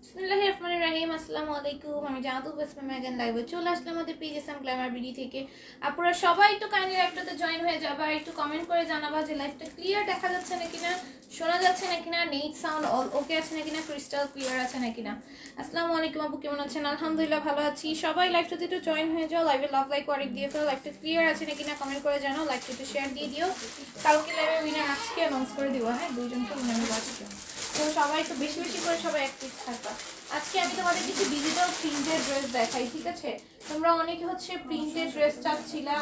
বিসমিল্লাহিররহমানিররহিম। আসসালামু আলাইকুম। আমি জানাতু বেসম ম্যাগান লাইভে চলে আসলাম আমাদের পিজিএসএম গ্ল্যামার বিডি থেকে। আপনারা সবাই একটু কাইন্ডলি লাইভটাতে জয়েন হয়ে যাবা, একটু কমেন্ট করে জানাবা যে লাইভটা ক্লিয়ার দেখা যাচ্ছে নাকি না, শোনা যাচ্ছে নাকি না, নেট সাউন্ড অল ওকে আছে নাকি না, ক্রিস্টাল ক্লিয়ার আছে নাকি না। আসসালামু আলাইকুম আপু, কেমন আছেন? আলহামদুলিল্লাহ ভালো আছি। সবাই লাইভটাতে একটু জয়েন হয়ে যাও, লাইভে লাভ লাইক ওয়ারেক দিয়ে ফেলো, লাইভটা ক্লিয়ার আছে নাকি না কমেন্ট করে জানাও, লাইভটা একটু শেয়ার দিয়ে দিও। কালকে লাইভে উইনার আজকে অ্যানাউন্স করে দিব। হ্যাঁ, দুইজনকে উইনার আজকে, তো সবাই একটু বেশি বেশি করে সবাই অ্যাক্টিভ থাকবা। আজকে আমি তোমাদের কিছু ডিজিটাল প্রিন্টেড ড্রেস দেখাই, ঠিক আছে? তোমরা অনেকে হচ্ছে প্রিন্টেড ড্রেস চাচ্ছিলা,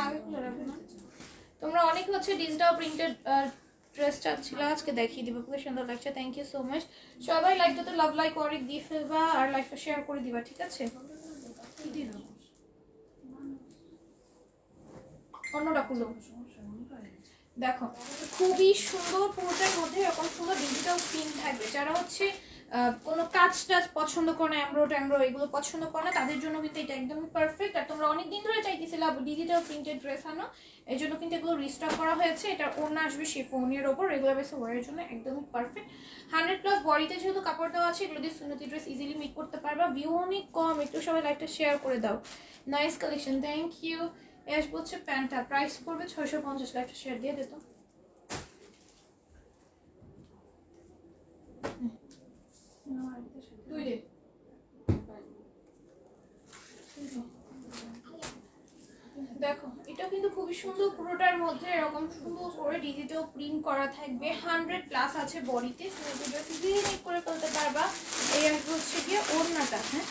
তোমরা অনেকে হচ্ছে ডিজিটাল প্রিন্টেড ড্রেস চাচ্ছিলা, আজকে দেখিয়ে দিব। খুব সুন্দর লাগছে, থ্যাংক ইউ সো মাচ। সবাই লাইকটাতে লাভ লাইক ওয়ারেক দিয়ে ফেলবা আর লাইকটা শেয়ার করে দিবা, ঠিক আছে? অন্যটা খুলো। দেখো খুবই সুন্দর, পুরোটার মধ্যে এরকম সুন্দর ডিজিটাল প্রিন্ট থাকবে। যারা হচ্ছে কোনো কাজ টাজ পছন্দ করে না, এমব্রো এগুলো পছন্দ করে না, তাদের জন্য কিন্তু এটা একদমই পারফেক্ট। আর তোমরা অনেকদিন ধরে চাইতেছিলাম ডিজিটাল প্রিন্টেড ড্রেস আনো, এই জন্য কিন্তু এগুলো রিস্টক করা হয়েছে। এটা ওড়না আসবে শিফনের ওপর, রেগুলার বেসে ওয়ারের জন্য একদমই পারফেক্ট। 100+ বডিতে যেহেতু কাপড় দেওয়া আছে, এগুলো দিয়ে সুন্নতি ড্রেস ইজিলি মেক করতে পারবা। ভিউ অনেক কম, একটু সবাই লাইভটা শেয়ার করে দাও। Nice collection, thank you. আসবো হচ্ছে প্যান্টটা, প্রাইস পড়বে 650। লাইভটা শেয়ার দিয়ে দিত। দেখো এটা কিন্তু খুবই সুন্দর, পুরোটার মধ্যে এরকম সুন্দর করে ডিজিটাল প্রিন্ট করা থাকবে। 100+ আছে বডিতে, তুমি এটা ইজিলি মেক করে ফেলতে পারবা। এই আসবে হচ্ছে গিয়ে ওড়নাটা। হ্যাঁ,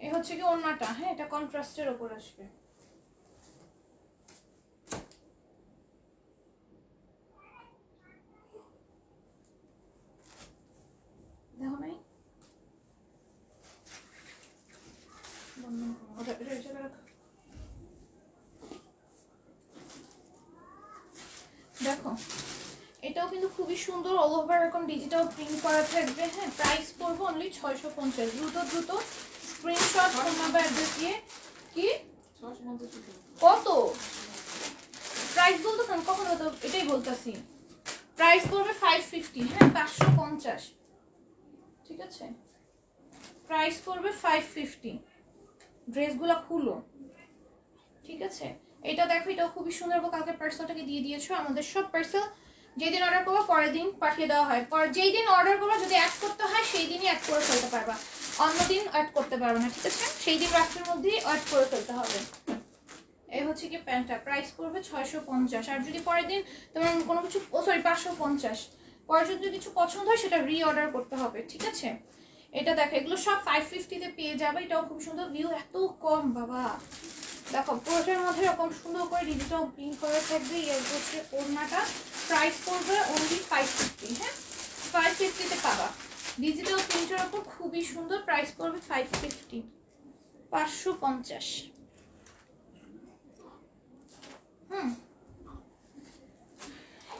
এই হচ্ছে কি ওড়নাটা। হ্যাঁ, এটা কন্ট্রাস্টের উপর আসবে। দেখো নাই, দেখো এটাও কিন্তু খুবই সুন্দর, অল ওভার এরকম ডিজিটাল প্রিন্ট করা থাকবে। হ্যাঁ, প্রাইস পড়বে অনলি 650। দ্রুত স্ক্রিনশট তোমার অ্যাড্রেস দিয়ে। কি কত প্রাইস বলতেছেন? কখন হতো এটাই বলতেছি। প্রাইস পড়বে 550। হ্যাঁ, 550, ঠিক আছে? প্রাইস পড়বে 550। ড্রেসগুলো খুলো, ঠিক আছে? এটা দেখো, এটাও খুবই সুন্দর। কালকে পার্সেলটাকে দিয়ে দিয়েছো। আমাদের সব পার্সেল যেদিন অর্ডার করবো পরের দিন পাঠিয়ে দেওয়া হয়। যেই দিন অর্ডার করবো যদি অ্যাড করতে হয় সেই দিনই অ্যাড করে ফেলতে পারবা, অন্যদিন অ্যাড করতে পারবে না, ঠিক আছে? সেই দিন রাত্রের মধ্যেই অ্যাড করে ফেলতে হবে। এই হচ্ছে কি প্যান্টটা, প্রাইস পড়বে 650। আর যদি পরের দিন তোমার কোনো কিছু 550, পরে যদি কিছু পছন্দ হয় সেটা রিঅর্ডার করতে হবে, ঠিক আছে? এটা দেখো, এগুলো সব 550-তে পেয়ে যাবে। এটাও খুব সুন্দর, ভিউ এত কম বাবা। দেখো পুরোটার মধ্যে এরকম সুন্দর করে ডিজিটাল প্রিন্ট করা থাকবে। এর হচ্ছে ওড়নাটা, প্রাইস পড়বে অনলি 550। হ্যাঁ, 550-তে পাবা। ডিজিটাল প্রিন্টের ওপর খুবই সুন্দর, প্রাইস পড়বে 550, 550।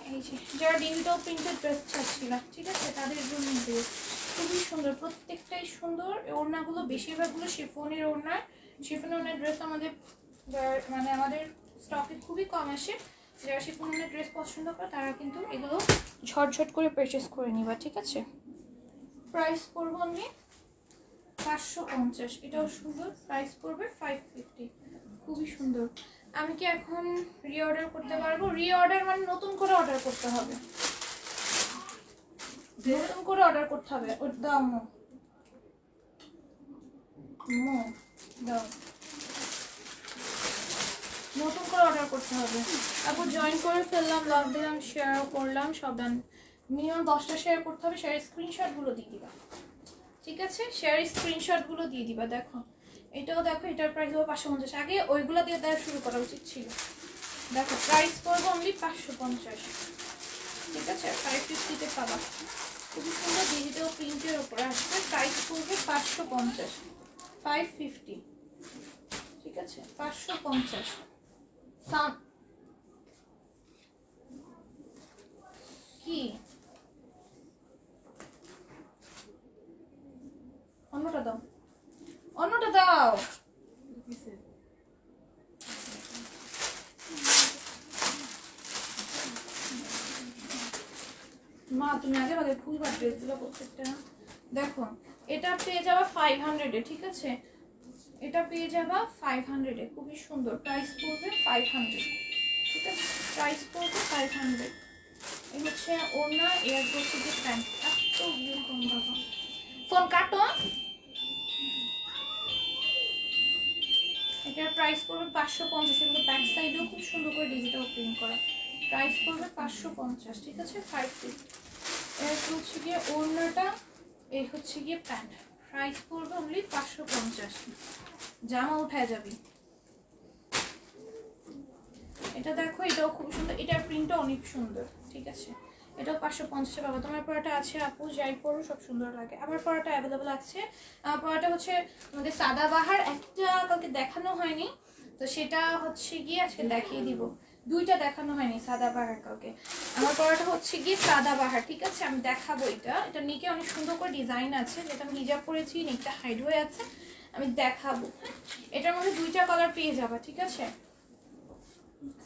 এই যে যারা ডিজিটাল প্রিন্টেড ড্রেস চাচ্ছিল, ঠিক আছে, তাদের জন্য খুবই সুন্দর, প্রত্যেকটাই সুন্দর। ওড়নাগুলো বেশিরভাগগুলো শিফনের ওড়না। শিফনের ওড়নার ড্রেস আমাদের মানে আমাদের স্টকে খুবই কম আসে। যারা শিফনের ওড়নার ড্রেস পছন্দ করে তারা কিন্তু এগুলো ঝটঝট করে পারচেস করে নিবা, ঠিক আছে? প্রাইস পড়বে অনলি 550। এটাও সুন্দর, প্রাইস পড়বে 550, খুবই সুন্দর। আমি কি এখন রিঅর্ডার করতে পারবো? রিঅর্ডার মানে নতুন করে অর্ডার করতে হবে, নতুন করে অর্ডার করতে হবে। ও দাও মো দাও, নতুন করে অর্ডার করতে হবে। তারপর জয়েন করে ফেললাম, লাভ দিলাম, শেয়ার করলাম, সব ডান। মিনিমাম 10টা শেয়ার করতে হবে। শেয়ার স্ক্রিনশটগুলো দিয়ে দিবা, ঠিক আছে? শেয়ার স্ক্রিনশটগুলো দিয়ে দিবা। দেখো এটাও দেখো, এটার প্রাইস হবে 550। আগে ওইগুলো দিয়ে দেওয়া শুরু করা উচিত ছিল। দেখো প্রাইস পড়বে অনলি 550, ঠিক আছে? 550-তে পাবা। খুবই সুন্দর ডিজিটাল প্রিন্টের উপরে আসবে, প্রাইস পড়বে 550, 550, ঠিক আছে? 550। কি অন্যটা দাও, অন্যটা দাও। মা তুমি আগে আগে খুলবা ড্রেসগুলো প্রত্যেকটা। দেখো এটা পেয়ে যাবা 500-এ, ঠিক আছে? এটা পেয়ে যাবা 500-এ, খুবই সুন্দর। প্রাইস পড়বে 500, ঠিক আছে? প্রাইস পড়বে 500। এই হচ্ছে ওড়না, এয়ার হচ্ছে যে প্যান্ট। এত কম বাবা, ফোন কাটো। এটার প্রাইস পড়বে 550, কিন্তু ব্যাক সাইডেও খুব সুন্দর করে ডিজিটাল প্রিন্ট করা। প্রাইস পড়বে 550, ঠিক আছে? 550। এর হচ্ছে গিয়ে ওড়নাটা, এই হচ্ছে গিয়ে প্যান্ট। প্রাইস পড়বে অনলি 550, জামা উঠায় যাবি। এটা দেখো, এটাও খুব সুন্দর, এটার প্রিন্টটা অনেক সুন্দর, ঠিক আছে? এটাও 550 পাবো। তোমার পরাটা আছে আপু, যাই পরো সব সুন্দর লাগে। আমার পরাটা অ্যাভেলেবল আছে। আমার পরাটা হচ্ছে আমাদের সাদাবাহার, একটা কাউকে দেখানো হয়নি, তো সেটা হচ্ছে গিয়ে আজকে দেখিয়ে দিব। দুইটা দেখানো হয়নি সাদাবাহার কাউকে। আমার পরাটা হচ্ছে গিয়ে সাদাবাহার, ঠিক আছে? আমি দেখাবো এটা। এটা নিকে অনেক সুন্দর করে ডিজাইন আছে, যেটা আমি হিজাব পরেছি, নেকটা হাইড হয়ে আছে, আমি দেখাবো। এটার মধ্যে দুইটা কালার পেয়ে যাবা, ঠিক আছে?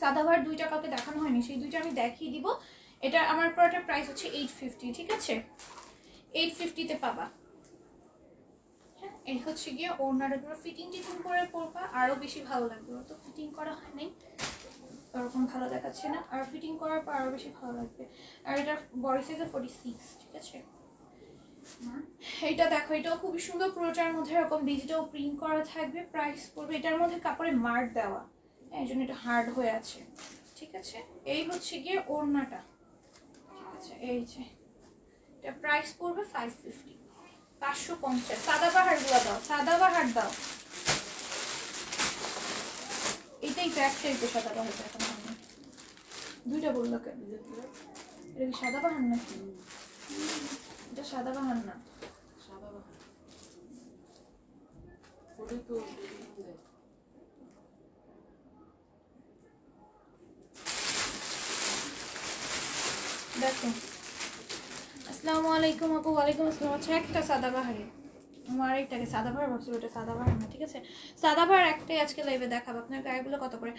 সাদাবাহার দুইটা কাউকে দেখানো হয়নি, সেই দুইটা আমি দেখিয়ে দিব। এটা আমার পরাটার প্রাইস হচ্ছে 850, ঠিক আছে? 850-তে পাবা। হ্যাঁ, এই হচ্ছে গিয়ে ওড়নাটা। তোমরা ফিটিং টিটিং করে পরবা, আরো বেশি ভালো লাগবে। তো ফিটিং করা হয় নাই, ওরকম ভালো দেখাচ্ছে না, আর ফিটিং করার পর আরো বেশি ভালো লাগবে। আর এটা বডি সাইজে 46, ঠিক আছে? এইটা দেখো, এটাও খুবই সুন্দর, পুরোটার মধ্যে এরকম ডিজিটাল প্রিন্ট করা থাকবে। প্রাইস পড়বে, এটার মধ্যে কাপড়ে মার্ক দেওয়া, এই জন্য এটা হার্ড হয়ে আছে, ঠিক আছে? এই হচ্ছে গিয়ে ওড়নাটা, ঠিক আছে? এই যে এটা প্রাইস পড়বে 550, 550। সাদাবাহার গুলো দাও, সাদাবাহার দাও। এটাই ব্যাক টাইপের সাদাবাহার, এখন আমি দুইটা বললো কেন? এটা কি সাদাবাহার নাকি? এটা সাদাবাহার না, দেখো। আসসালামু আলাইকুম আপু। ওয়ালাইকুম আসসালাম। আচ্ছা, একটা সাদাবাহারি, আমার আরেকটাকে সাদাবাহার ভাবছিল, ওটা সাদাবাহার না, ঠিক আছে? সাদাবাহার একটাই আজকে লাইভে দেখাবো। আপনার গায়েগুলো কত করে?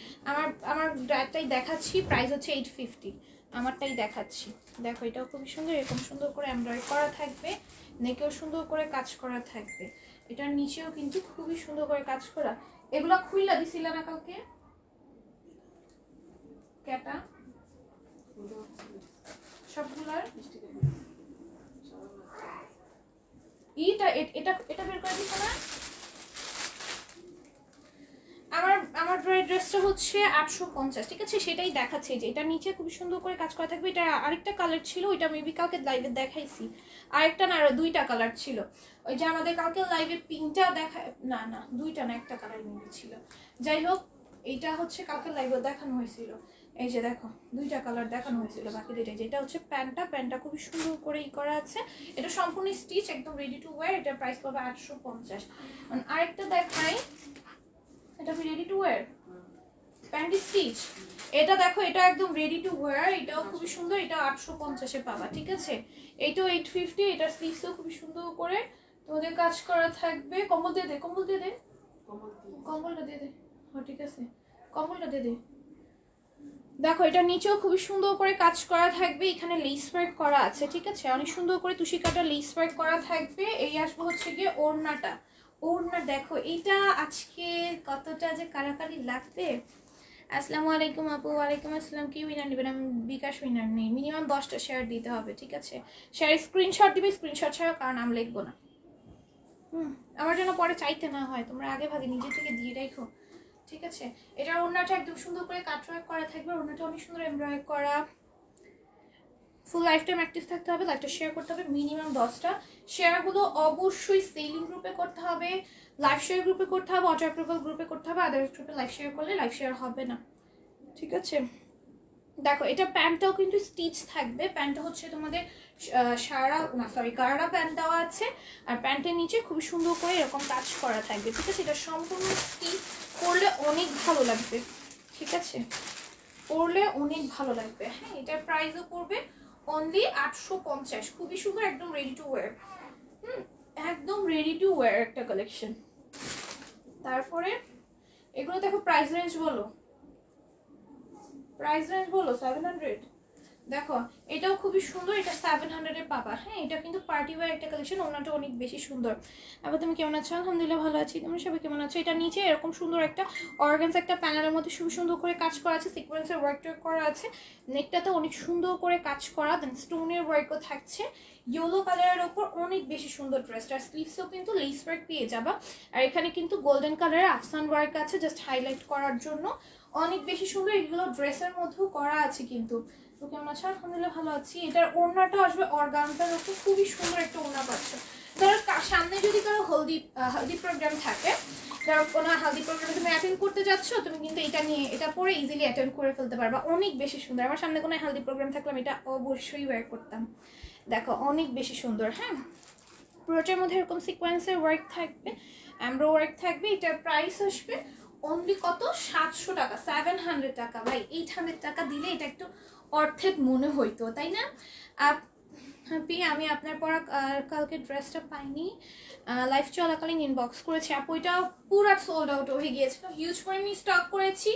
আমার গায়েরটাই দেখাচ্ছি, প্রাইস হচ্ছে 850। আমারটাই দেখাচ্ছি। দেখো, এটাও খুবই সুন্দর, এরকম সুন্দর করে এমব্রয়ডারি করা থাকবে, নেকেও সুন্দর করে কাজ করা থাকবে। এটার নিচেও কিন্তু খুবই সুন্দর করে কাজ করা। এগুলো খুইলা দিছিল না কালকে? ক্যাটা সবগুলার এটা এটা এটা বের করে দিছ না? আমার ড্রেসটা হচ্ছে 850, ঠিক আছে? সেটাই দেখাচ্ছে, যে এটা নিচে খুব সুন্দর করে কাজ করা থাকবে। এটা আরেকটা কালার ছিল, ওইটা মেবি কালকে লাইভে দেখাইছি। আরেকটা না, আরো দুইটা কালার ছিল। ওই যে আমাদের কালকে লাইভে পিঙ্কটা দেখা, না না দুইটা না, একটা কালার মেবি ছিল। যাই হোক, এইটা হচ্ছে কালকে লাইভে দেখানো হয়েছিল। এই যে দেখো, দুইটা কালার দেখানো হয়েছিল, বাকি দুইটাই। যেটা হচ্ছে প্যান্টটা খুবই সুন্দর করে করা আছে। এটা সম্পূর্ণ স্টিচ, একদম রেডি টু ওয়্যার। এটার প্রাইস পাবে 850। আরেকটা দেখাই, এটা কি ready to wire pant stitch? এটা দেখো, এটা একদম রেডি টু ওয়্যার, এটাও খুবই সুন্দর। এটা 850-এ পাবা, ঠিক আছে? এইটাও 850। এটা স্লিভসও খুবই সুন্দর করে তোমাদের কাজ করা থাকবে। কম্বল দিয়ে দে, কম্বল দিয়ে দে, কম্বলটা দিয়ে দে। হ্যাঁ, ঠিক আছে, কম্বলটা দিয়ে দে। দেখো, এটা নিচেও খুবই সুন্দর করে কাজ করা থাকবে। এখানে লেস ওয়ার্ক করা আছে, ঠিক আছে? অনেক সুন্দর করে তুষি কাটা লেস ওয়ার্ক করা থাকবে। এই আসবো হচ্ছে গিয়ে ওড়নাটা। ওড়না দেখো, এইটা আজকে কতটা যে কারাকারি লাগবে। আসসালামু আলাইকুম আপু। ওয়ালাইকুম আসসালাম। কি উইনার নেবেন? আমি বিকাশ উইনার নেই। মিনিমাম 10টা শেয়ার দিতে হবে, ঠিক আছে? শেয়ার স্ক্রিনশট দিবে, স্ক্রিনশট ছাড়া কার নাম লিখবো না। আমার জন্য পরে চাইতে না হয়, তোমরা আগে ভাগে নিজে থেকে দিয়ে রাখো, ঠিক আছে? এটার ওড়নাটা একদম সুন্দর করে কাটওয়ার্ক করা থাকবে। ওড়নাটা অনেক সুন্দর এমব্রয়ডারি করা। ফুল লাইফ টাইম অ্যাক্টিভ থাকতে হবে, লাইফটা শেয়ার করতে হবে মিনিমাম 10টা। শেয়ারগুলো অবশ্যই সেলিং গ্রুপে করতে হবে, লাইভ শেয়ার গ্রুপে করতে হবে, অটো অ্যাপ্রুভাল গ্রুপে করতে হবে, আদার্স গ্রুপে লাইভ শেয়ার করলে লাইভ শেয়ার হবে না, ঠিক আছে? দেখো এটা প্যান্টটাও কিন্তু স্টিচ থাকবে, প্যান্টটা হচ্ছে তোমাদের গাড়া প্যান্ট দেওয়া আছে, আর প্যান্টের নিচে খুব সুন্দর করে এরকম কাজ করা থাকবে, ঠিক আছে? এটা সম্পূর্ণ স্টিচ, পরলে অনেক ভালো লাগবে, ঠিক আছে? পরলে অনেক ভালো লাগবে। হ্যাঁ, এটার প্রাইসও পড়বে অনলি 850, খুবই সুন্দর, একদম রেডি টু ওয়্যার। একদম রেডি টু ওয়্যার একটা কালেকশন। তারপরে এগুলো দেখো প্রাইস রেঞ্জ বলো, প্রাইস রেঞ্জ বলো 700। দেখো এটাও খুবই সুন্দর, এটা 700 এ পাবা। হ্যাঁ, এটা কিন্তু পার্টি ওয়্যার একটা কালেকশন, ওনাটা অনেক বেশি সুন্দর। আবার তুমি কেমন আছো? আলহামদুলিল্লাহ ভালো আছি, তোমরা সবাই কেমন আছো? এটা নিচে এরকম সুন্দর একটা অর্গানস একটা প্যানেলের মধ্যে খুব সুন্দর করে কাজ করা আছে, সিকোয়েন্সের ওয়ার্ক করা আছে, নেকটাতে অনেক সুন্দর করে কাজ করা, দেন স্টোনের ওয়ার্কও থাকছে ইয়েলো কালারের ওপর, অনেক বেশি সুন্দর ড্রেসটা। স্লিভসও কিন্তু লেস ওয়ার্ক পেয়ে যাবা, আর এখানে কিন্তু গোল্ডেন কালারের আফসান ওয়ার্ক আছে জাস্ট হাইলাইট করার জন্য, অনেক বেশি সুন্দর। এগুলো ড্রেসের মধ্যেও করা আছে কিন্তু। তো কেমন আছো? আলহামদুলিল্লাহ ভালো আছি। এটার ওড়নাটা আসবে অর্গানজার উপর, খুবই সুন্দর একটা ওড়না পাচ্ছে। ধরো সামনে যদি কারো হলদি প্রোগ্রাম থাকে, ধরো কোনো হলদি প্রোগ্রামে তুমি অ্যাটেন্ড করতে যাচ্ছ, তুমি কিন্তু এটা নিয়ে এটা পরে ইজিলি অ্যাটেন্ড করে ফেলতে পারবা, অনেক বেশি সুন্দর। আমার সামনে কোনো হলদি প্রোগ্রাম থাকলে আমি এটা অবশ্যই ওয়্যার করতাম। দেখো অনেক বেশি সুন্দর। হ্যাঁ, পুরোটার মধ্যে এরকম সিকোয়েন্সের ওয়ার্ক থাকবে, এমব্রো ওয়ার্ক থাকবে। এটার প্রাইস আসবে অনলি কত? 700 টাকা, 700 টাকা। ভাই 800 টাকা দিলে এটা একটু অর্ধেক মনে হইতো, তাই না? হ্যাপি, আমি আপনার পরা কালকে ড্রেসটা পাইনি, লাইভ চলাকালীন ইনবক্স করেছি আপু, এটা পুরো সোল্ড আউট হয়ে গিয়েছিল, হিউজ পরিমাণে স্টক করেছি,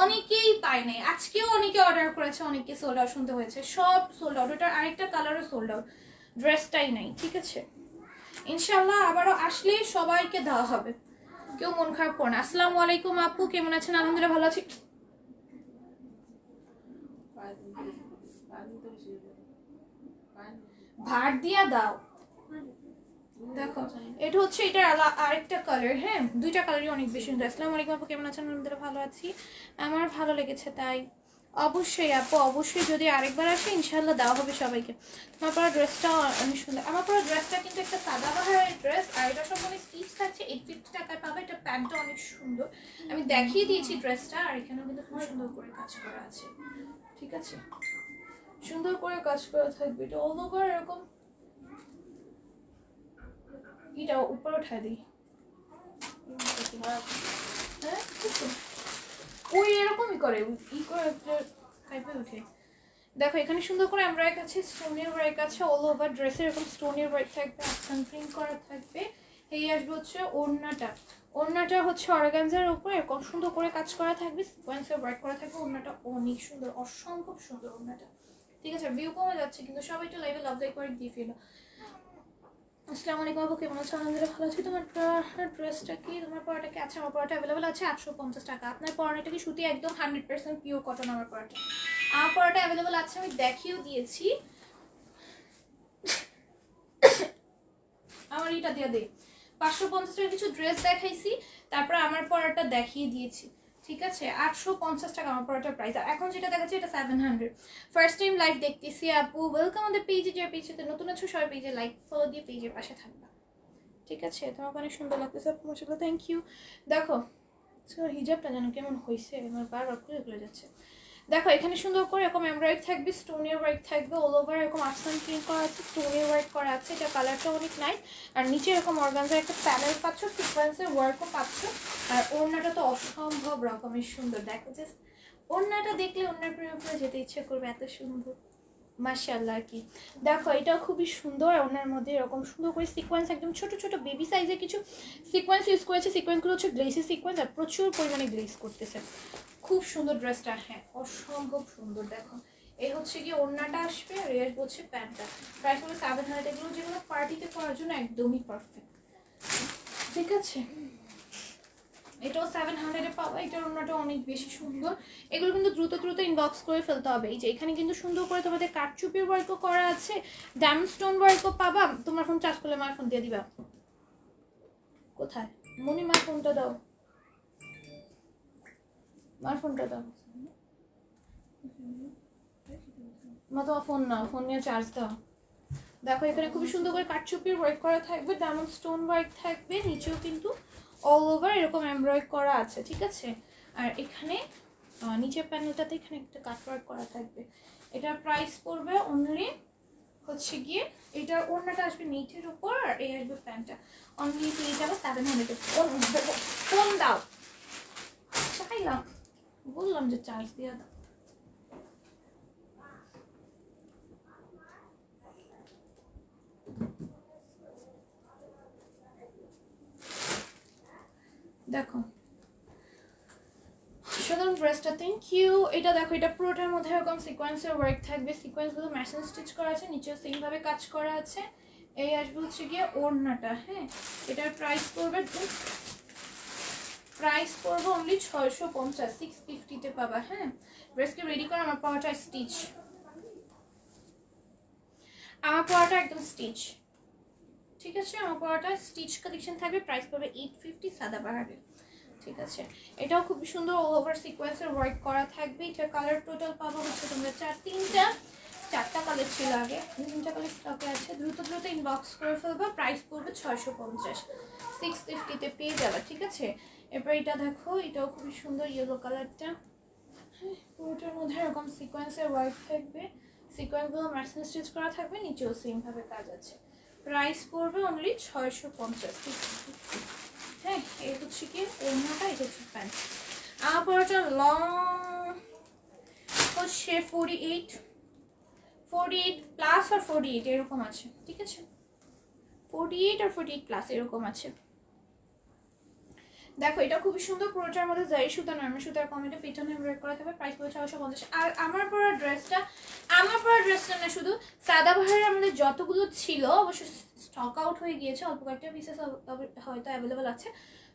অনেকেই পায় নাই। আজকেও অনেকে অর্ডার করেছে, অনেকে সোল্ড আউট শুনতে হয়েছে, সব সোল্ড আউট। ওটার আরেকটা কালারও সোল্ড আউট, ড্রেসটাই নাই, ঠিক আছে? ইনশাল্লাহ আবারও আসলে সবাইকে দেওয়া হবে, কেউ মন খারাপ করো না। আসসালামু আলাইকুম আপু, কেমন আছেন? আলহামদুলিল্লাহ ভালো আছি। ভার দিয়া দাও। দেখো এটা হচ্ছে এটার আরেকটা কালার। হ্যাঁ, দুইটা কালারই অনেক বেশি সুন্দর। আসসালামু আলাইকুম আপু, কেমন আছেন? আলহামদুলিল্লাহ ভালো আছি, আমার ভালো লেগেছে তাই। অবশ্যই আপু, অবশ্যই যদি আরেকবার আসে ইনশাল্লাহ দেওয়া হবে সবাইকে। আমার পরা ড্রেসটা অনেক সুন্দর। আমার পরা ড্রেসটা কিন্তু একটা সাদাবাহারের ড্রেস, আর এটা সম্পূর্ণ স্টিচ থাকছে, 850 টাকায় পাবে। এটা প্যান্টটা অনেক সুন্দর, আমি দেখিয়ে দিয়েছি ড্রেসটা, আর এখানেও কিন্তু খুব সুন্দর করে কাজ করা আছে, ঠিক আছে? সুন্দর করে কাজ করা থাকবে, এটা অল ওভার এরকম। এটা উপরে উঠায় দিই, হ্যাঁ ওই এরকমই করে ই করে টাইপে উঠে। দেখো এখানে সুন্দর করে এমব্রয়ডারি আছে, স্টোনের ওয়ার্ক আছে, অল ওভার ড্রেসে এরকম স্টোনের ওয়ার্ক থাকবে, আফসান প্রিন্ট করা থাকবে। এই আসবে হচ্ছে ওড়নাটা, ওড়নাটা হচ্ছে অর্গানজার উপর এরকম সুন্দর করে কাজ করা থাকবে, সিকোয়েন্সের ওয়ার্ক করা থাকবে। ওড়নাটা অনেক সুন্দর, অসম্ভব সুন্দর ওড়নাটা, ঠিক আছে? ভিউ কমে যাচ্ছে কিন্তু সবাই একটু লাইভে লাভ লাইক করে দিয়ে ফেলো। আসসালামু আলাইকুম আপু, কেমন আছো? আলহামদুলিল্লাহ ভালো আছি। তোমার ড্রেসটা কি, তোমার পরাটা কি? আচ্ছা, আমার পরাটা অ্যাভেলেবল আছে 850 টাকা। আপনার পরাটা কি সুতি একদম 100% পিওর কটন? আমার পরাটা অ্যাভেলেবল আছে, আমি দেখিয়েও দিয়েছি। আমার এটা দিয়ে দে 550 টাকা কিছু ড্রেস দেখাইছি, তারপর আমার পরাটা দেখিয়ে দিয়েছি, ঠিক আছে? 850 টাকা আমার পরাটার প্রাইস। আর এখন যেটা দেখাচ্ছি এটা 700। ফার্স্ট টাইম লাইভ দেখতেছি আপু, ওয়েলকাম আমাদের পেজে। যে পেজেতে নতুন আছো সবাই পেজে লাইক ফলো দিয়ে পেজের পাশে থাকবা, ঠিক আছে? তোমাকে অনেক সুন্দর লাগতেছে আপু, মাশাআল্লাহ, থ্যাংক ইউ। দেখো হিজাবটা যেন কেমন হয়েছে, আমার বারবার খুলে যাচ্ছে। দেখো এখানে সুন্দর করে এরকম এমব্রয়ডারি থাকবে, স্টোনের ওয়ার্ক থাকবে, অল ওভার এরকম আফসান প্রিন্ট করা আছে, স্টোনের ওয়ার্ক করা আছে। এটা কালারটা অনেক নাইস, আর নিচে এরকম অর্গানজার একটা প্যানেল পাচ্ছ, সিকোয়েন্সের ওয়ার্কও পাচ্ছ। আর ওড়নাটা তো অসম্ভব রকমের সুন্দর। দেখো জাস্ট ওড়নাটা দেখলে ওড়নার প্রেমে পড়ে যেতে ইচ্ছে করবে, এত সুন্দর, মাশাআল্লাহ। আর কি দেখো এটাও খুবই সুন্দর, ওনার মধ্যে এরকম সুন্দর করে সিকোয়েন্স, একদম ছোট ছোট বেবি সাইজে কিছু সিকোয়েন্স ইউজ করেছে। সিকোয়েন্সগুলো হচ্ছে গ্লেসি সিকোয়েন্স, আর প্রচুর পরিমাণে গ্লেস করতেছে। খুব সুন্দর ড্রেসটা, হ্যাঁ অসম্ভব সুন্দর। দেখো এই হচ্ছে কি ওড়নাটা আসবে, আর এর হচ্ছে প্যান্টটা। প্রাইস হলো 700। এগুলো যেগুলো পার্টিতে পরার জন্য একদমই পারফেক্ট, ঠিক আছে? এটাও 700 পাবা। এটার ওড়নাটা অনেক বেশি সুন্দর। এগুলো কিন্তু দ্রুত দ্রুত ইনবক্স করে ফেলতে হবে। এই যে এখানে কিন্তু সুন্দর করে তোমাদের কাটচুপির ওয়ার্কও করা আছে, ডায়মন্ড স্টোন ওয়ার্কও পাবা। তোমার ফোন চার্জ করলে মার ফোন দিয়ে দিবা। কোথায় মনি? মার ফোনটা দাও, মার ফোনটা দাও। মা তোমার ফোন নাও, ফোন নিয়ে চার্জ দাও। দেখো এখানে খুব সুন্দর করে কাটচুপির ওয়ার্ক করা থাকবে, ডায়মন্ড স্টোন ওয়ার্ক থাকবে, নিচেও কিন্তু অল ওভার এরকম এমব্রয়ডারি করা আছে, ঠিক আছে। আর এখানে নিচের প্যানেলটাতে এখানে একটা কাট ওয়ার্ক করা থাকবে। এটার প্রাইস পড়বে অনলি হচ্ছে গিয়ে, এটার ওড়নাটা আসবে নেটের উপর আর এই আসবে প্যান্টটা, অনলি পেয়ে যাবে 700 ফোন দাও, চাইলাম বললাম যে চার্জ দিয়ে দাও। দেখো সাধারণ ড্রেসটা, থ্যাংক ইউ। এটা দেখো, এটা পুরোটার মধ্যে এরকম সিকোয়েন্সের ওয়ার্ক থাকবে, সিকোয়েন্সগুলো মেশিন স্টিচ করা আছে, নিচেও সেম ভাবে কাজ করা আছে। এই আসবে হচ্ছে গিয়ে ওড়নাটা, হ্যাঁ। এটার প্রাইস পড়বে অনলি 650, 650-তে পাবা, হ্যাঁ। ড্রেসকে রেডি করে আমার পরাটা স্টিচ, একদম স্টিচ, ঠিক আছে। আমার পরাটা স্টিচ কালেকশন থাকবে, প্রাইস পড়বে 850 সাদাবাহারের, ঠিক আছে। এটাও খুব সুন্দর অল ওভার সিকোয়েন্সের ওয়ার্ক করা থাকবে। এটা কালার টোটাল পাবো হচ্ছে তোমরা চারটা কালার ছিল আগে, 3টা কালার স্টকে আছে। দ্রুত ইনবক্স করে ফেলবা, প্রাইস পড়বে 650, 650-তে পেয়ে যাবে, ঠিক আছে। এরপর এটা দেখো, এটাও খুবই সুন্দর ইয়েলো কালারটা, হ্যাঁ। পুরোটার মধ্যে এরকম সিকোয়েন্সের ওয়ার্ক থাকবে, সিকোয়েন্সগুলো মেশিন স্টিচ করা থাকবে, নিচেও সেম ভাবে কাজ আছে। প্রাইস পড়বে অনলি 650, হ্যাঁ। এই হচ্ছে কি ওড়নাটা, এটা হচ্ছে প্যান্ট। আমার পরাটা লং হচ্ছে 48 প্লাস আর 48 এরকম আছে, ঠিক আছে। 48 আর 48 প্লাস এরকম আছে। দেখো এটা খুবই সুন্দর, পুরোটার মধ্যে জারি সুতা, নরমাল সুতার কমেন্টে পেছনে এমব্রয়ডারি করা থাকবে, প্রাইস পড়বে 650। আর আমার পরা ড্রেসটা না, শুধু সাদাবাহারের আমাদের যতগুলো ছিল অবশ্য স্টক আউট হয়ে গিয়েছে, অল্প কয়েকটা পিসেস হয়তো অ্যাভেলেবেল আছে,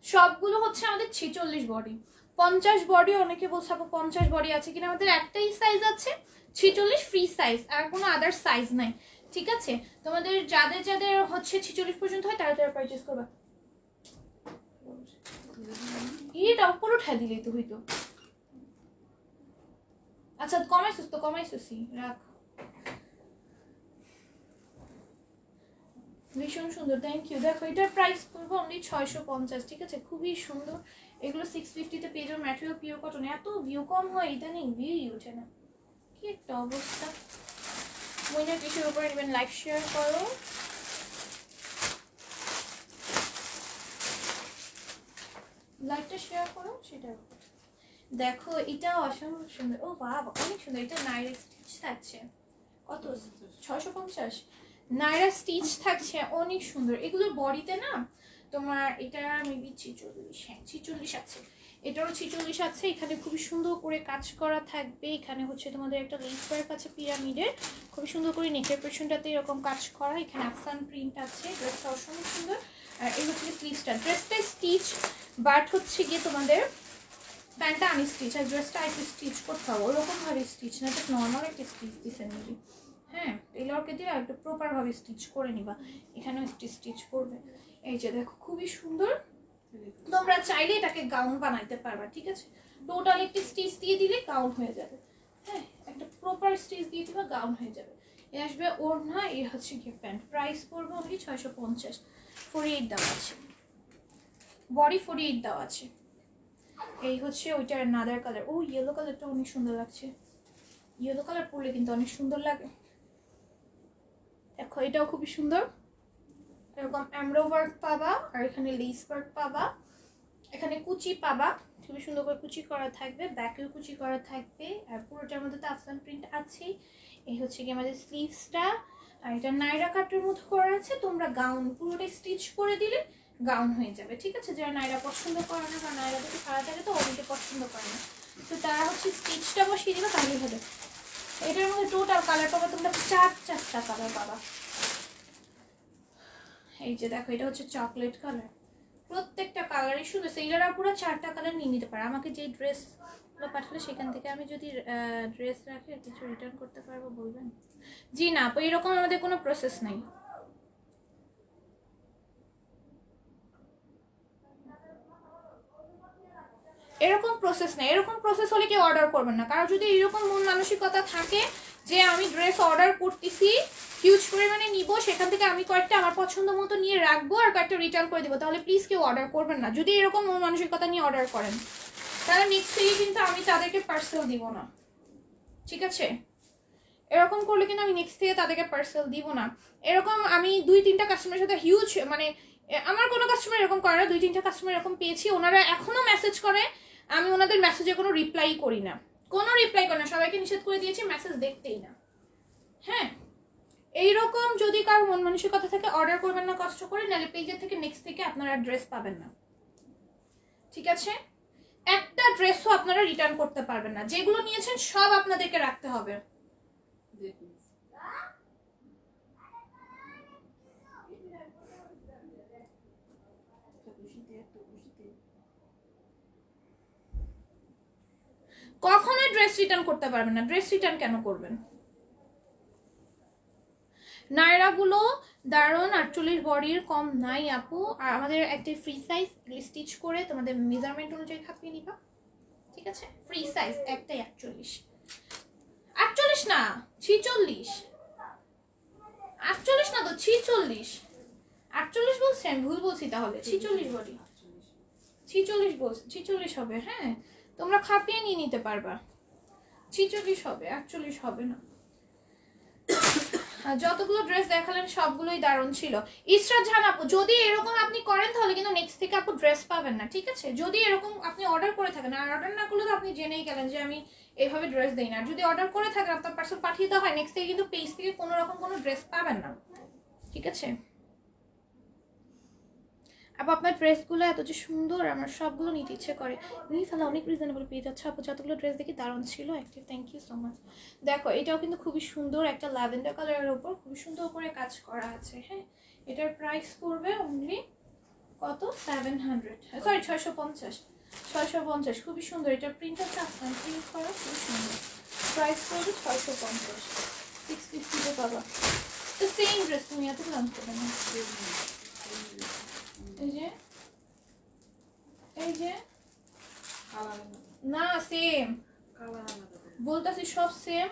সবগুলো হচ্ছে আমাদের 46 বডি, 50 বডি। অনেকে বলছে আপু 50 বডি আছে কিনা, আমাদের একটাই সাইজ আছে 46 ফ্রি সাইজ, আর কোনো আদার সাইজ নাই, ঠিক আছে। তোমাদের যাদের হচ্ছে 46 পর্যন্ত হয় তারা পারচেস করবা। এটা উপর উঠা দিলেই তো হইতো। আচ্ছা কমাইছিস রাখ। ভীষণ সুন্দর, থ্যাংক ইউ। দেখো এটার প্রাইস পড়বে অনলি 650, ঠিক আছে। খুবই সুন্দর, এগুলো 650-তে পেয়ে যাবে, ম্যাটেরিয়াল পিওর কটন। এত ভিউ কম হয় ইদানিং, ভিউই ওঠে না, কি একটা অবস্থা। মইনা কিসের উপরে নেবেন, লাইক শেয়ার করো। লাইকটা শেয়ার করো সেটা। দেখো এটা অসম্ভব সুন্দর, ও বাবা অনেক সুন্দর। এটা নাইরা স্টিচ থাকছে, কত 650, নাইরা স্টিচ থাকছে, অনেক সুন্দর। এগুলোর বডিতে না তোমার এটা মেবি 46, হ্যাঁ 46 আছে, এটারও 46 আছে। এখানে খুবই সুন্দর করে কাজ করা থাকবে, এখানে হচ্ছে তোমাদের একটা লেস ওয়ার্ক আছে পিরামিডের, খুবই সুন্দর করে নেকের পেছনটাতে এরকম কাজ করা, এখানে আফসান প্রিন্ট আছে। ড্রেসটা অসম্ভব সুন্দর। আর এই হচ্ছে স্লিভসটা, ড্রেসটা স্টিচ, বাট হচ্ছে গিয়ে তোমাদের প্যান্টটা আনস্টিচ, আর ড্রেসটা একটু স্টিচ করতে হবে, ওরকমভাবে স্টিচ না, জাস্ট নর্মাল একটা স্টিচ দিচ্ছেন নিজে, হ্যাঁ। টেলরকে দিয়ে একটু প্রপারভাবে স্টিচ করে নিবা, এখানেও স্টিচ করবে। এই যে দেখো খুবই সুন্দর, তোমরা চাইলে এটাকে গাউন বানাইতে পারবা, ঠিক আছে। টোটাল একটি স্টিচ দিয়ে দিলে গাউন হয়ে যাবে, হ্যাঁ। একটা প্রপার স্টিচ দিয়ে দিবা, গাউন হয়ে যাবে। এ আসবে ওড়না, এ হচ্ছে কি প্যান্ট। প্রাইস পড়বে অনলি 650, 48 দেওয়া আছে, বডি 48 দেওয়া আছে। এই হচ্ছে ওইটার নাদার কালার, ও ইয়েলো কালারটা অনেক সুন্দর লাগছে, ইয়েলো কালার পরলে কিন্তু অনেক সুন্দর লাগে। দেখো এটাও খুবই সুন্দর, এরকম এমব্রো ওয়ার্ক পাবা, আর এখানে লেস ওয়ার্ক পাবা, এখানে কুচি পাবা, খুবই সুন্দর করে কুচি করা থাকবে, ব্যাকেও কুচি করা থাকবে, আর পুরোটার মধ্যে তো আফসান প্রিন্ট আছেই। এই হচ্ছে কি আমাদের স্লিভসটা, আর এটা নাইরা কাটের মতো করা আছে। তোমরা গাউন পুরোটাই স্টিচ করে দিলে গাউন হয়ে যাবে, ঠিক আছে। যারা নাইরা পছন্দ করে না বা নাইরা দেখে সারা থাকে তো অনেকে পছন্দ করে না, তো তারা হচ্ছে স্টিচটা বসিয়ে দিবে, তাহলেই হবে। এটার মধ্যে টোটাল কালার পাবা তোমরা চারটা কালার পাবা। এই যে দেখো এটা হচ্ছে চকলেট কালার, প্রত্যেকটা কালারই সুন্দর। সেইলারা পুরো 4টা কালার নিয়ে নিতে পারে, আমাকে যে ড্রেস পাঠালে সেখান থেকে আমি যদি ড্রেস রাখি কিছু রিটার্ন করতে পারবো বলবেন? জি না, এরকম আমাদের কোনো প্রসেস নেই। এরকম প্রসেস নেই, এরকম প্রসেস হলে কেউ অর্ডার করবেন না। কারণ যদি এরকম মন মানসিকতা থাকে যে আমি ড্রেস অর্ডার করতেছি, হিউজ পরিমাণে নিব, সেখান থেকে আমি কয়েকটা আমার পছন্দ মতো নিয়ে রাখবো আর কয়েকটা রিটার্ন করে দেবো। তাহলে প্লিজ কেউ অর্ডার করবেন না। যদি এরকম মানসিকতা নিয়ে অর্ডার করেন তাহলে নেক্সট থেকে কিন্তু আমি তাদেরকে পার্সেল দিব না, ঠিক আছে? এরকম করলে কিন্তু আমি নেক্সট থেকে তাদেরকে পার্সেল দিব না। এরকম আমি 2-3টা কাস্টমারের সাথে হিউজ, মানে আমার কোনো কাস্টমার এরকম করে না, 2-3টা কাস্টমার এরকম পেয়েছি, ওনারা এখনো মেসেজ করে, আমি ওনাদের মেসেজে কোনো রিপ্লাই করি না, কোনো রিপ্লাই করি না, সবাইকে নিষেধ করে দিয়েছি, মেসেজ দেখতেই না। হ্যাঁ, এইরকম যদি কারো মন মানসিকতা থেকে অর্ডার করবেন না কষ্ট করে, নাহলে পেজের থেকে নেক্সট থেকে আপনারা ড্রেস পাবেন না, ঠিক আছে? একটা ড্রেসও আপনারা রিটার্ন করতে পারবেন না, যেগুলো নিয়েছেন সব আপনাদেরকে রাখতে হবে। কখনো ড্রেস রিটার্ন করতে পারবেন না। ড্রেস রিটার্ন কেন করবেন? নায়রাগুলো দারুণ, 48 বডির কম নাই আপু। আর আমাদের একটা ফ্রি সাইজ স্টিচ করে তোমাদের মেজারমেন্ট অনুযায়ী খাপিয়ে নিবা, ঠিক আছে? ফ্রি সাইজ একটাই 48, 48 না 46, 48 না তো 46, 48 বলছি আমি, ভুল বলছি তাহলে, 46 বডি, 46 বলছি, 46 হবে। হ্যাঁ, তোমরা খাপিয়ে নিয়ে নিতে পারবা, 46 হবে, 48 হবে না। যতগুলো ড্রেস দেখালেন সবগুলোই দারুণ ছিল। ইসরাত জাহান আপু, যদি এরকম আপনি করেন তাহলে কিন্তু নেক্সট থেকে আপু ড্রেস পাবেন না, ঠিক আছে? যদি এরকম আপনি অর্ডার করে থাকেন, আর অর্ডার না করলে তো আপনি জেনেই গেলেন যে আমি এইভাবে ড্রেস দেই না। যদি অর্ডার করে থাকেন, আপনার পার্সেল পাঠিয়ে দেওয়া হয়, নেক্সট থেকে কিন্তু পেজ থেকে কোনো রকম কোনো ড্রেস পাবেন না, ঠিক আছে? আপু আপনার ড্রেসগুলো এত যে সুন্দর, আমার সবগুলো নিতে ইচ্ছে করে। তাহলে অনেক রিজনেবল পেয়ে যাচ্ছে আপু, যতগুলো ড্রেস দেখি দারুণ ছিল। Active, thank you so much. দেখো এটাও কিন্তু খুবই সুন্দর, একটা ল্যাভেন্ডার কালারের উপর খুবই সুন্দর করে কাজ করা আছে। হ্যাঁ, এটার প্রাইস পড়বে অনলি কত? 700, সরি 650, 650। খুবই সুন্দর, এটার প্রিন্টারটা আপনার প্রিন্ট করা খুব সুন্দর। প্রাইস পড়বে 650, 650 পাবা। তো সেম ড্রেস, তুমি এত দাম করবে না। এই যে এই যে না সেম বলতেছি, সব সেম।